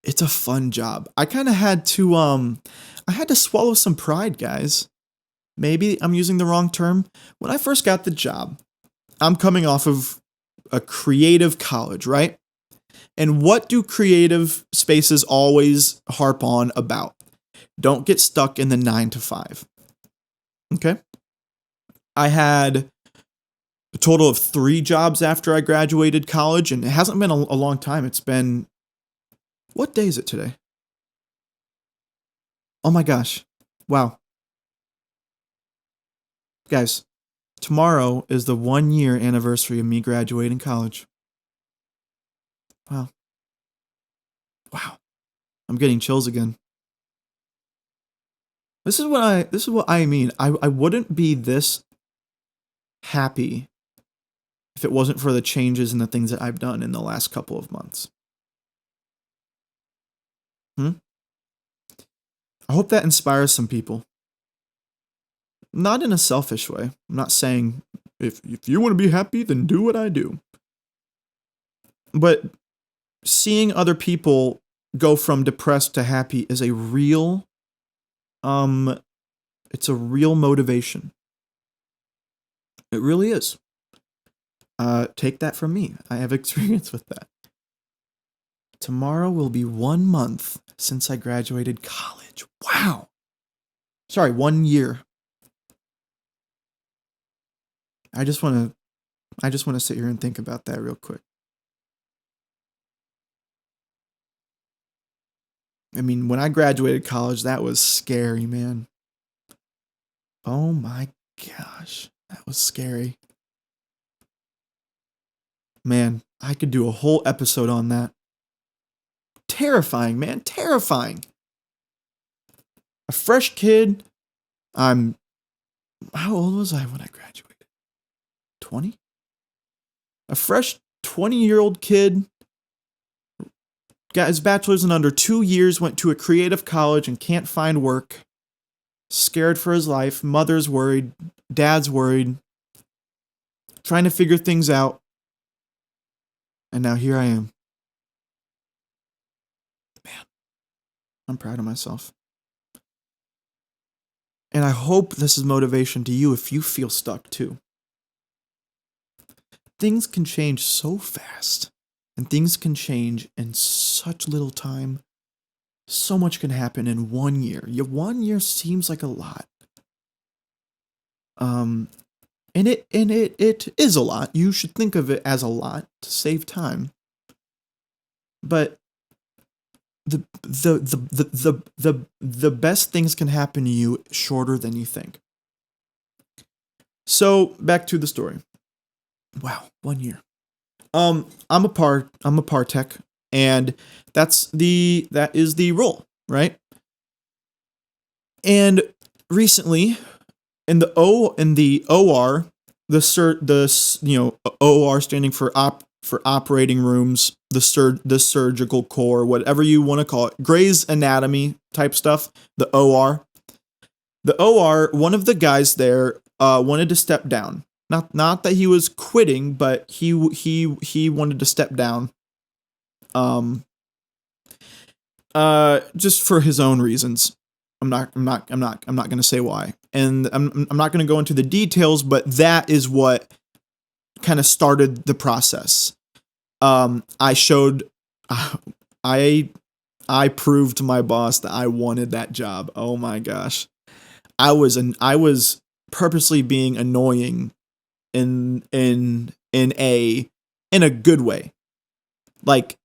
It's a fun job. I kind of had to I had to swallow some pride, guys. Maybe I'm using the wrong term. When I first got the job, I'm coming off of a creative college, right? And what do creative spaces always harp on about? Don't get stuck in the 9 to 5. Okay? I had a total of 3 jobs after I graduated college, and it hasn't been a long time. It's been, what day is it today? Oh my gosh. Wow. Guys, tomorrow is the 1 year anniversary of me graduating college. Wow. Wow. I'm getting chills again. This is what I mean. I wouldn't be this happy if it wasn't for the changes and the things that I've done in the last couple of months. I hope that inspires some people. Not in a selfish way. I'm not saying if you want to be happy, then do what I do. But seeing other people go from depressed to happy is a real it's a real motivation. It really is. Take that from me. I have experience with that. Tomorrow will be 1 month since I graduated college. Wow. Sorry, 1 year. I just want to sit here and think about that real quick. I mean, when I graduated college, that was scary, man. Oh my gosh. That was scary. Man, I could do a whole episode on that. Terrifying, man, terrifying. A fresh kid. How old was I when I graduated? 20? A fresh 20-year-old kid. Got his bachelor's in under 2 years, went to a creative college and can't find work. Scared for his life. Mother's worried. Dad's worried. Trying to figure things out. And now here I am. Man, I'm proud of myself. And I hope this is motivation to you if you feel stuck too. Things can change so fast, and things can change in such little time. So much can happen in 1 year. 1 year seems like a lot. And it is a lot. You should think of it as a lot to save time. But the best things can happen to you shorter than you think. So back to the story. Wow, 1 year. I'm a par tech, and that is the role, right? And recently, in the OR, OR standing for operating rooms, the surgical core, whatever you want to call it, Grey's Anatomy type stuff, the OR. The OR, one of the guys there wanted to step down. Not that he was quitting, but he wanted to step down. Just for his own reasons. I'm not going to say why. And I'm not going to go into the details, but that is what kind of started the process. I proved to my boss that I wanted that job. Oh my gosh. I was purposely being annoying in a good way. Like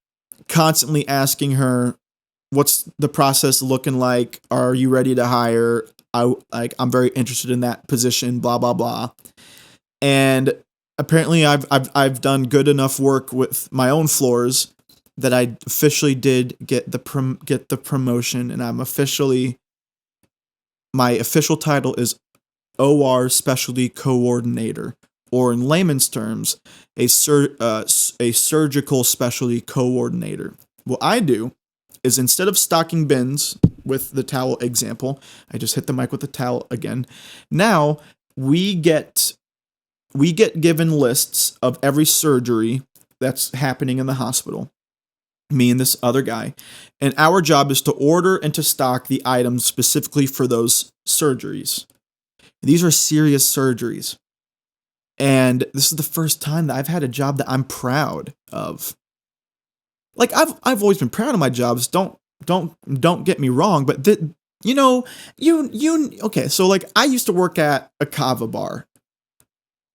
constantly asking her, what's the process looking like? Are you ready to hire? I'm very interested in that position, blah, blah, blah. And apparently I've done good enough work with my own floors that I officially did get the promotion, and my official title is OR Specialty Coordinator, or in layman's terms, a surgical specialty coordinator. What I do is, instead of stocking bins with the towel example, I just hit the mic with the towel again. Now we get given lists of every surgery that's happening in the hospital, me and this other guy, and our job is to order and to stock the items specifically for those surgeries. These are serious surgeries. And this is the first time that I've had a job that I'm proud of. Like I've always been proud of my jobs. Don't get me wrong, but okay, so like I used to work at a kava bar.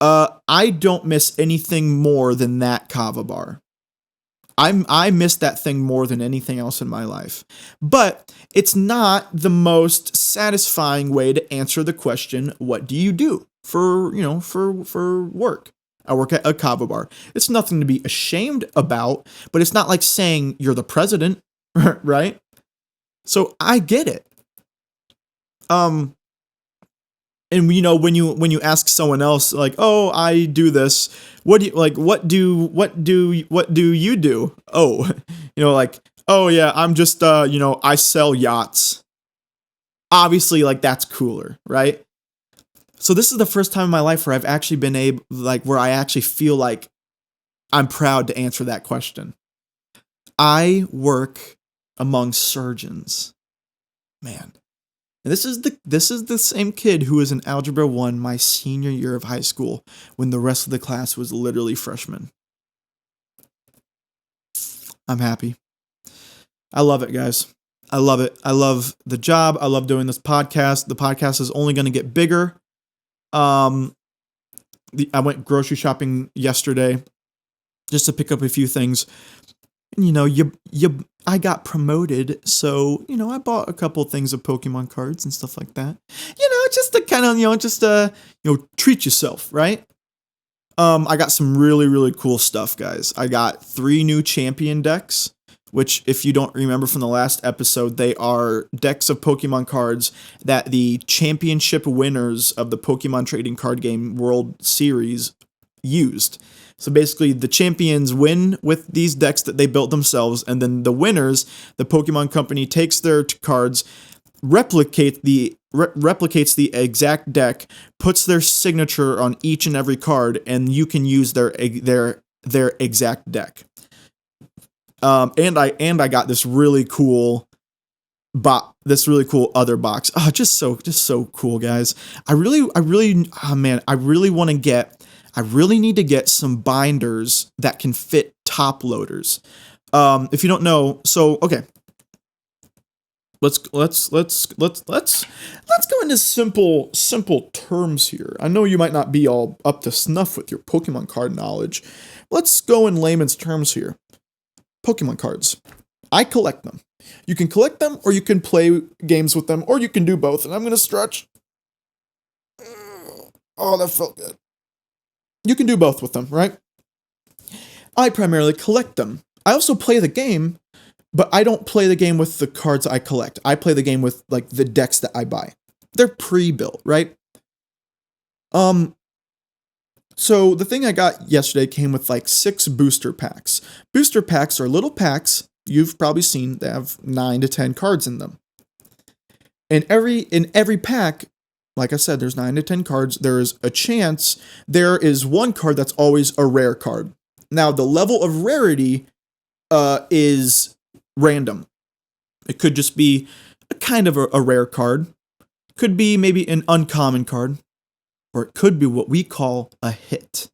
I don't miss anything more than that kava bar. I miss that thing more than anything else in my life. But it's not the most satisfying way to answer the question, what do you do for work? I work at a kava bar. It's nothing to be ashamed about, but it's not like saying you're the president, right? So I get it. And when you ask someone else, like, oh, I do this, what do you do? Oh, like, oh yeah, I'm just I sell yachts. Obviously, like, that's cooler, right? So this is the first time in my life where I've actually been able, like, where I actually feel like I'm proud to answer that question. I work among surgeons. Man. And this is the same kid who was in Algebra 1 my senior year of high school, when the rest of the class was literally freshmen. I'm happy. I love it, guys. I love it. I love the job. I love doing this podcast. The podcast is only going to get bigger. I went grocery shopping yesterday just to pick up a few things. And, I got promoted, so, I bought a couple things of Pokemon cards and stuff like that. just to kind of, treat yourself, right? I got some really, really cool stuff, guys. I got 3 new champion decks, which, if you don't remember from the last episode, they are decks of Pokemon cards that the championship winners of the Pokemon Trading Card Game World Series used. So basically, the champions win with these decks that they built themselves, and then the winners, the Pokemon Company takes their cards, replicates the exact deck, puts their signature on each and every card, and you can use their exact deck. And I got this really cool other box. Oh, just so cool, guys. I really need to get some binders that can fit top loaders. If you don't know, so okay. Let's go into simple terms here. I know you might not be all up to snuff with your Pokemon card knowledge. Let's go in layman's terms here. Pokemon cards. I collect them. You can collect them, or you can play games with them, or you can do both. And I'm going to stretch. Oh, that felt good. You can do both with them, right? I primarily collect them. I also play the game, but I don't play the game with the cards I collect. I play the game with, like, the decks that I buy. They're pre-built, right? So the thing I got yesterday came with, like, 6 booster packs. Booster packs are little packs. You've probably seen they have 9 to 10 cards in them. And in every pack, like I said, there's 9 to 10 cards. There is a chance there is one card that's always a rare card. Now, the level of rarity is random. It could just be a kind of a rare card. Could be maybe an uncommon card. Or it could be what we call a hit.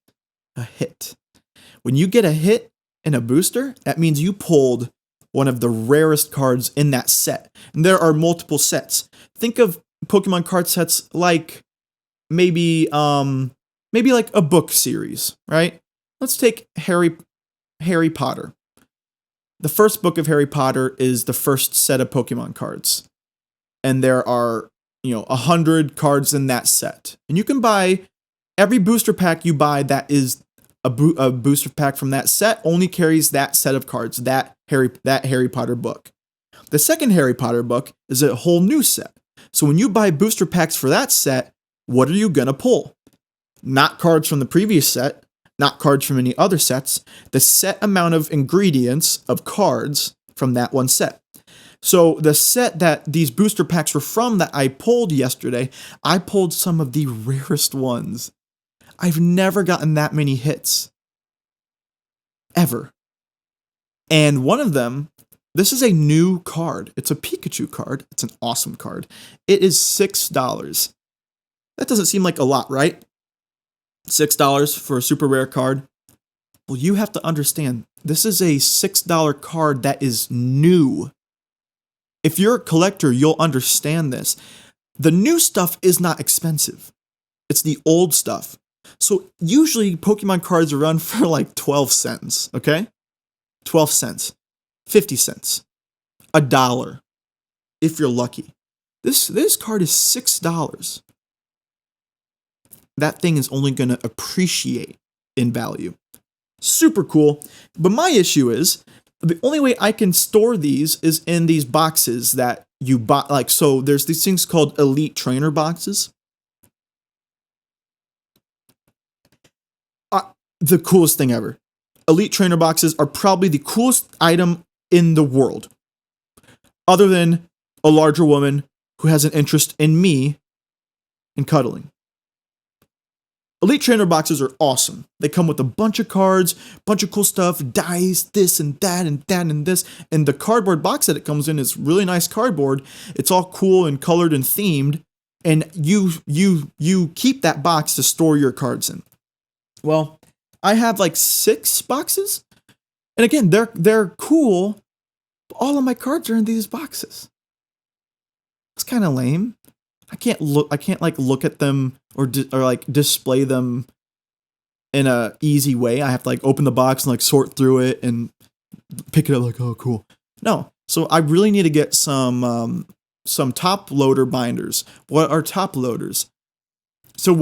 A hit. When you get a hit in a booster, that means you pulled one of the rarest cards in that set. And there are multiple sets. Think of Pokemon card sets like maybe like a book series, right? Let's take Harry Potter. The first book of Harry Potter is the first set of Pokemon cards. And there are, 100 cards in that set. And you can buy every booster pack you buy that is a booster pack from that set only carries that set of cards, that Harry Potter book. The second Harry Potter book is a whole new set. So when you buy booster packs for that set, what are you going to pull? Not cards from the previous set, not cards from any other sets, the set amount of ingredients of cards from that one set. So the set that these booster packs were from that I pulled yesterday, I pulled some of the rarest ones. I've never gotten that many hits. Ever. And one of them, this is a new card. It's a Pikachu card. It's an awesome card. It is $6. That doesn't seem like a lot, right? $6 for a super rare card. Well, you have to understand, this is a $6 card that is new. If you're a collector, you'll understand this. The new stuff is not expensive. It's the old stuff. So usually Pokemon cards are run for like 12 cents, okay? 12 cents, 50 cents, $1, if you're lucky. This card is $6. That thing is only going to appreciate in value. Super cool. But my issue is, the only way I can store these is in these boxes that you buy. Like, so there's these things called Elite Trainer boxes. The coolest thing ever. Elite Trainer boxes are probably the coolest item in the world. Other than a larger woman who has an interest in me and cuddling. Elite Trainer boxes are awesome. They come with a bunch of cards, bunch of cool stuff, dice, this and that and that and this. And the cardboard box that it comes in is really nice cardboard. It's all cool and colored and themed. And you keep that box to store your cards in. Well, I have like 6 boxes. And again, they're cool. But all of my cards are in these boxes. It's kind of lame. I can't look at them or display them in a easy way. I have to like open the box and like sort through it and pick it up like, oh, cool. No. So I really need to get some some top loader binders. What are top loaders? So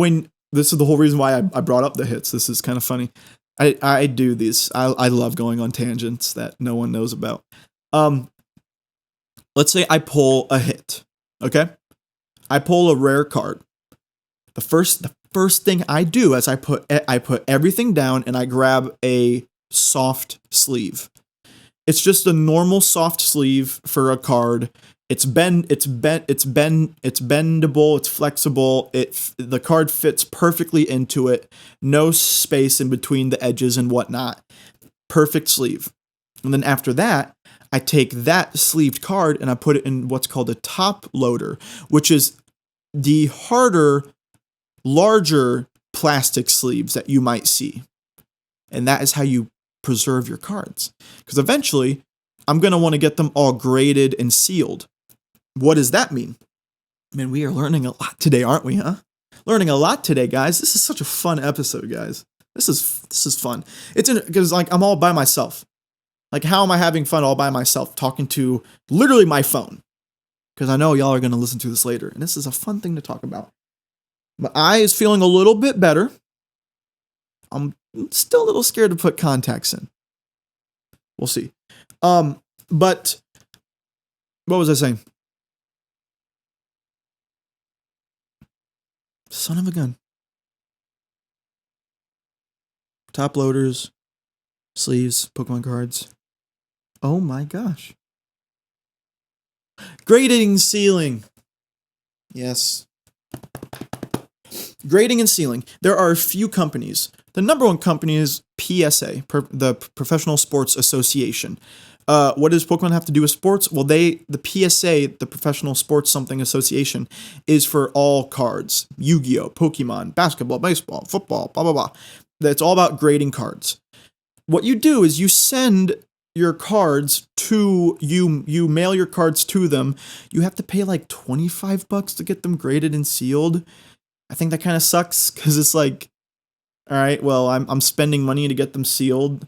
this is the whole reason why I brought up the hits. This is kind of funny. I do these. I love going on tangents that no one knows about. Let's say I pull a hit. Okay, I pull a rare card. The first thing I do is I put everything down and I grab a soft sleeve. It's just a normal soft sleeve for a card. It's bendable, it's flexible. The card fits perfectly into it. No space in between the edges and whatnot. Perfect sleeve. And then after that, I take that sleeved card and I put it in what's called a top loader, which is the harder, larger plastic sleeves that you might see. And that is how you preserve your cards. Because eventually, I'm going to want to get them all graded and sealed. What does that mean? Man, we are learning a lot today, aren't we, huh? Learning a lot today, guys. This is such a fun episode, guys. This is fun. It's because like I'm all by myself. Like, how am I having fun all by myself talking to literally my phone? Because I know y'all are going to listen to this later, and this is a fun thing to talk about. My eye is feeling a little bit better. I'm still a little scared to put contacts in. We'll see. But what was I saying? Son of a gun. Top loaders, sleeves, Pokemon cards. Oh my gosh. Grading and sealing. Yes. Grading and sealing. There are a few companies. The number one company is PSA, the Professional Sports Association. What does Pokemon have to do with sports? Well, the PSA, the Professional Sports Something Association, is for all cards. Yu-Gi-Oh, Pokemon, basketball, baseball, football, blah, blah, blah. It's all about grading cards. What you do is you send your cards to, you mail your cards to them. You have to pay like $25 to get them graded and sealed. I think that kind of sucks because it's like, all right, well, I'm spending money to get them sealed.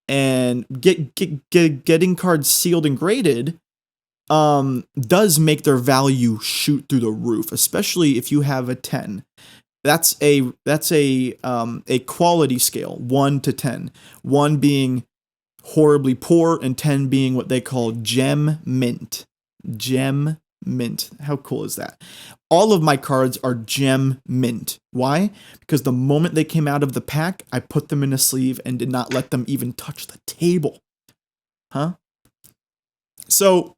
And getting cards sealed and graded does make their value shoot through the roof, especially if you have a 10. That's a quality scale, 1 to 10. 1 being horribly poor and 10 being what they call gem mint. Gem mint. How cool is that? All of my cards are gem mint. Why? Because the moment they came out of the pack, I put them in a sleeve and did not let them even touch the table. Huh? So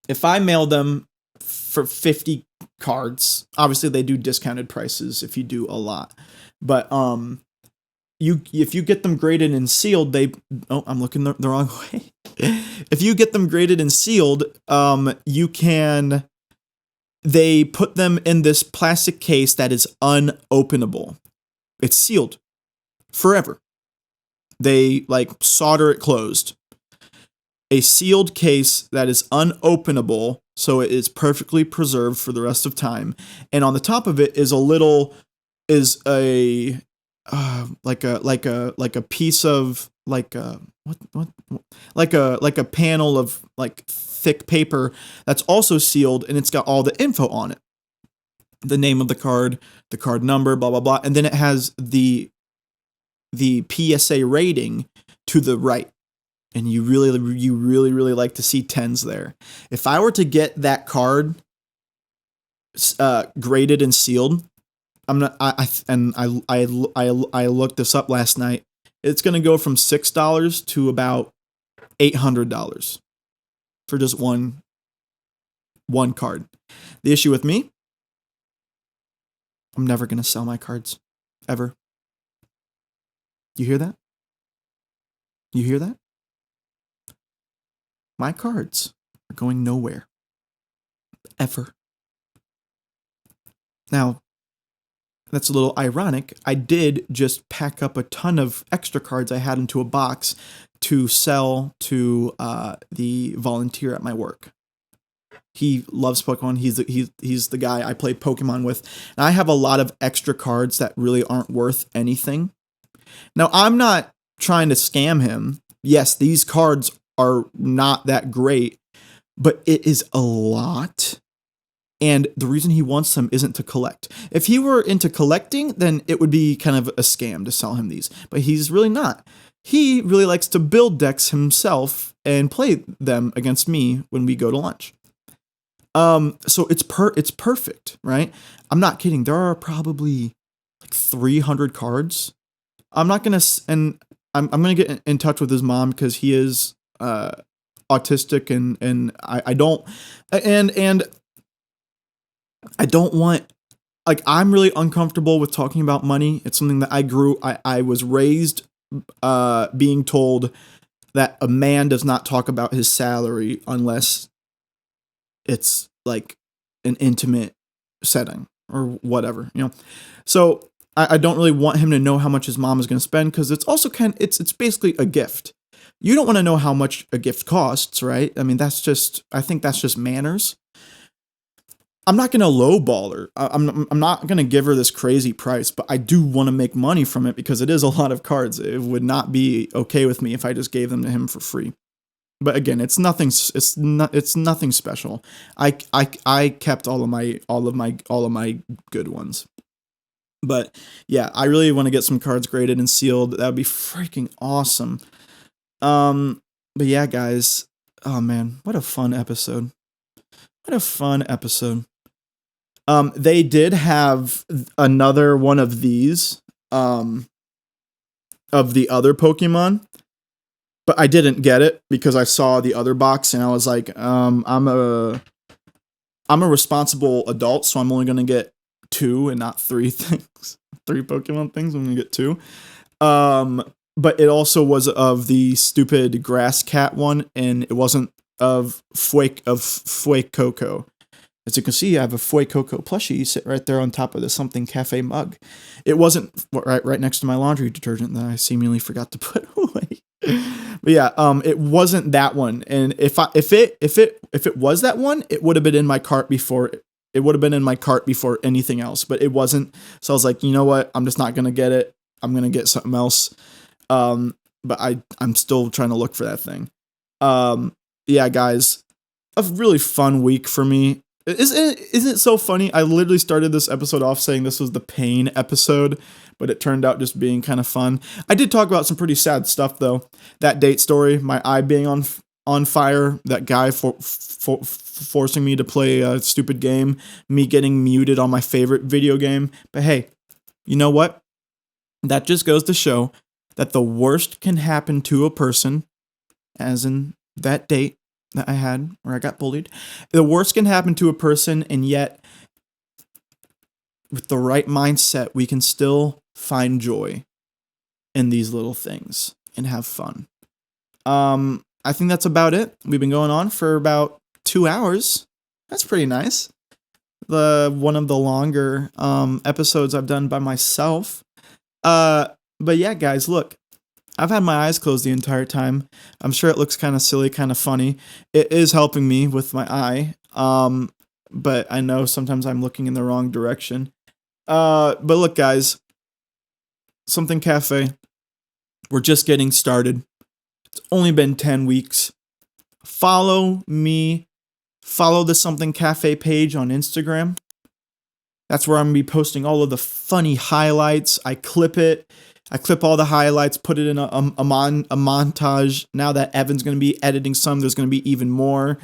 if I mail them for 50 cards, obviously they do discounted prices if you do a lot. But if you get them graded and sealed, I'm looking the wrong way. If you get them graded and sealed, they put them in this plastic case that is unopenable. It's sealed forever. They like solder it closed. A sealed case that is unopenable, so it is perfectly preserved for the rest of time. And on the top of it is a piece of like a panel of like thick paper that's also sealed, and it's got all the info on it, the name of the card number, blah blah blah, and then it has the PSA rating to the right, and you really like to see 10s there. If I were to get that card graded and sealed, I looked this up last night. It's going to go from $6 to about $800 for just one card. The issue with me, I'm never going to sell my cards ever. You hear that? You hear that? My cards are going nowhere. Ever. Now, that's a little ironic. I did just pack up a ton of extra cards I had into a box to sell to the volunteer at my work. He loves Pokemon. He's the guy I play Pokemon with. And I have a lot of extra cards that really aren't worth anything. Now, I'm not trying to scam him. Yes, these cards are not that great, but it is a lot And the reason he wants them isn't to collect. If he were into collecting, then it would be kind of a scam to sell him these. But he's really not. He really likes to build decks himself and play them against me when we go to lunch. So it's perfect, right? I'm not kidding. There are probably like 300 cards. I'm not gonna, and I'm gonna get in touch with his mom because he is autistic, and I don't, and I don't want, like, I'm really uncomfortable with talking about money. It's something that I was raised being told that a man does not talk about his salary unless it's like an intimate setting or whatever, So I don't really want him to know how much his mom is going to spend, because it's also it's basically a gift. You don't want to know how much a gift costs, right? I mean, I think that's just manners. I'm not going to lowball her. I'm not going to give her this crazy price, but I do want to make money from it because it is a lot of cards. It would not be okay with me if I just gave them to him for free. But again, it's nothing special. I kept all of my good ones. But yeah, I really want to get some cards graded and sealed. That would be freaking awesome. But yeah, guys. Oh man, what a fun episode. They did have another one of these, of the other Pokemon, but I didn't get it because I saw the other box and I was like, I'm a responsible adult, so I'm only gonna get 2 and not 3 things. 3 Pokemon things. I'm gonna get 2. But it also was of the stupid grass cat one, and it wasn't of Fuecoco. As you can see, I have a Fuecoco plushie sit right there on top of the Something Cafe mug. It wasn't right next to my laundry detergent that I seemingly forgot to put away. But yeah, it wasn't that one. And if it was that one, it would have been in my cart before. It would have been in my cart before anything else. But it wasn't. So I was like, you know what? I'm just not gonna get it. I'm gonna get something else. But I'm still trying to look for that thing. Yeah, guys, a really fun week for me. Isn't it so funny? I literally started this episode off saying this was the pain episode, but it turned out just being kind of fun. I did talk about some pretty sad stuff, though. That date story, my eye being on fire, that guy forcing me to play a stupid game, me getting muted on my favorite video game. But hey, you know what? That just goes to show that the worst can happen to a person, as in that date that I had where I got bullied. The worst can happen to a person, and yet with the right mindset, we can still find joy in these little things and have fun. I think that's about it. We've been going on for about 2 hours. That's pretty nice. One of the longer episodes I've done by myself. But yeah, guys, look. I've had my eyes closed the entire time. I'm sure it looks kind of silly, kind of funny. It is helping me with my eye. But I know sometimes I'm looking in the wrong direction. But look, guys, Something Cafe, we're just getting started. It's only been 10 weeks. Follow me. Follow the Something Cafe page on Instagram. That's where I'm going to be posting all of the funny highlights. I clip all the highlights, put it in a montage. Now that Evan's going to be editing some, there's going to be even more.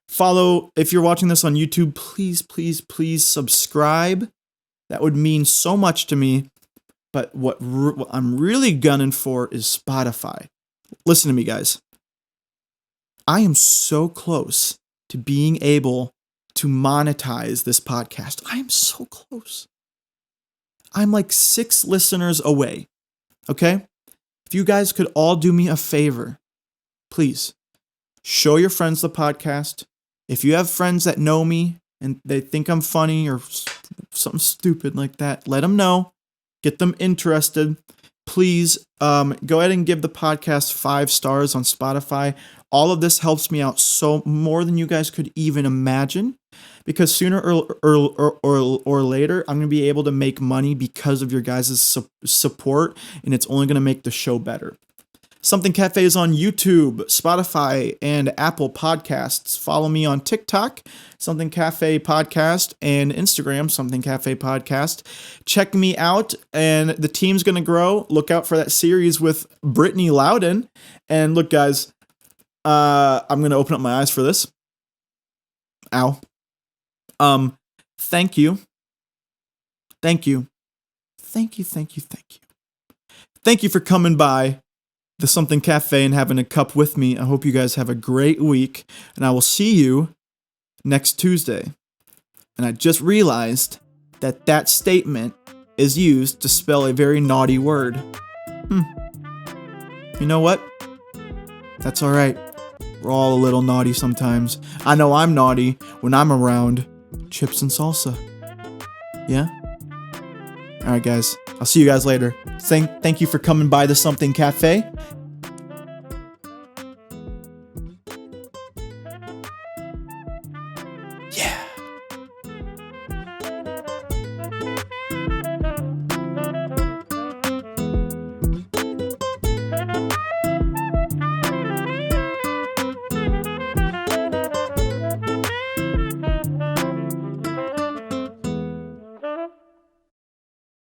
Follow, if you're watching this on YouTube, please subscribe. That would mean so much to me. But what I'm really gunning for is Spotify. Listen to me, guys. I am so close to being able to monetize this podcast. I am so close. I'm like 6 listeners away. Okay? If you guys could all do me a favor, please show your friends the podcast. If you have friends that know me and they think I'm funny or something stupid like that, let them know. Get them interested. Please go ahead and give the podcast 5 stars on Spotify. All of this helps me out so more than you guys could even imagine, because sooner or later, I'm going to be able to make money because of your guys' support, and it's only going to make the show better. Something Cafe is on YouTube, Spotify, and Apple Podcasts. Follow me on TikTok, Something Cafe Podcast, and Instagram, Something Cafe Podcast. Check me out, and the team's going to grow. Look out for that series with Brittany Loudon. And look, guys, I'm going to open up my eyes for this. Ow. Thank you. Thank you. Thank you, thank you, thank you. Thank you for coming by the Something Cafe and having a cup with me. I hope you guys have a great week, and I will see you next Tuesday. And I just realized that that statement is used to spell a very naughty word. You know what? That's all right. We're all a little naughty sometimes. I know I'm naughty when I'm around chips and salsa. Yeah? All right, guys. I'll see you guys later. Thank you for coming by the Something Cafe,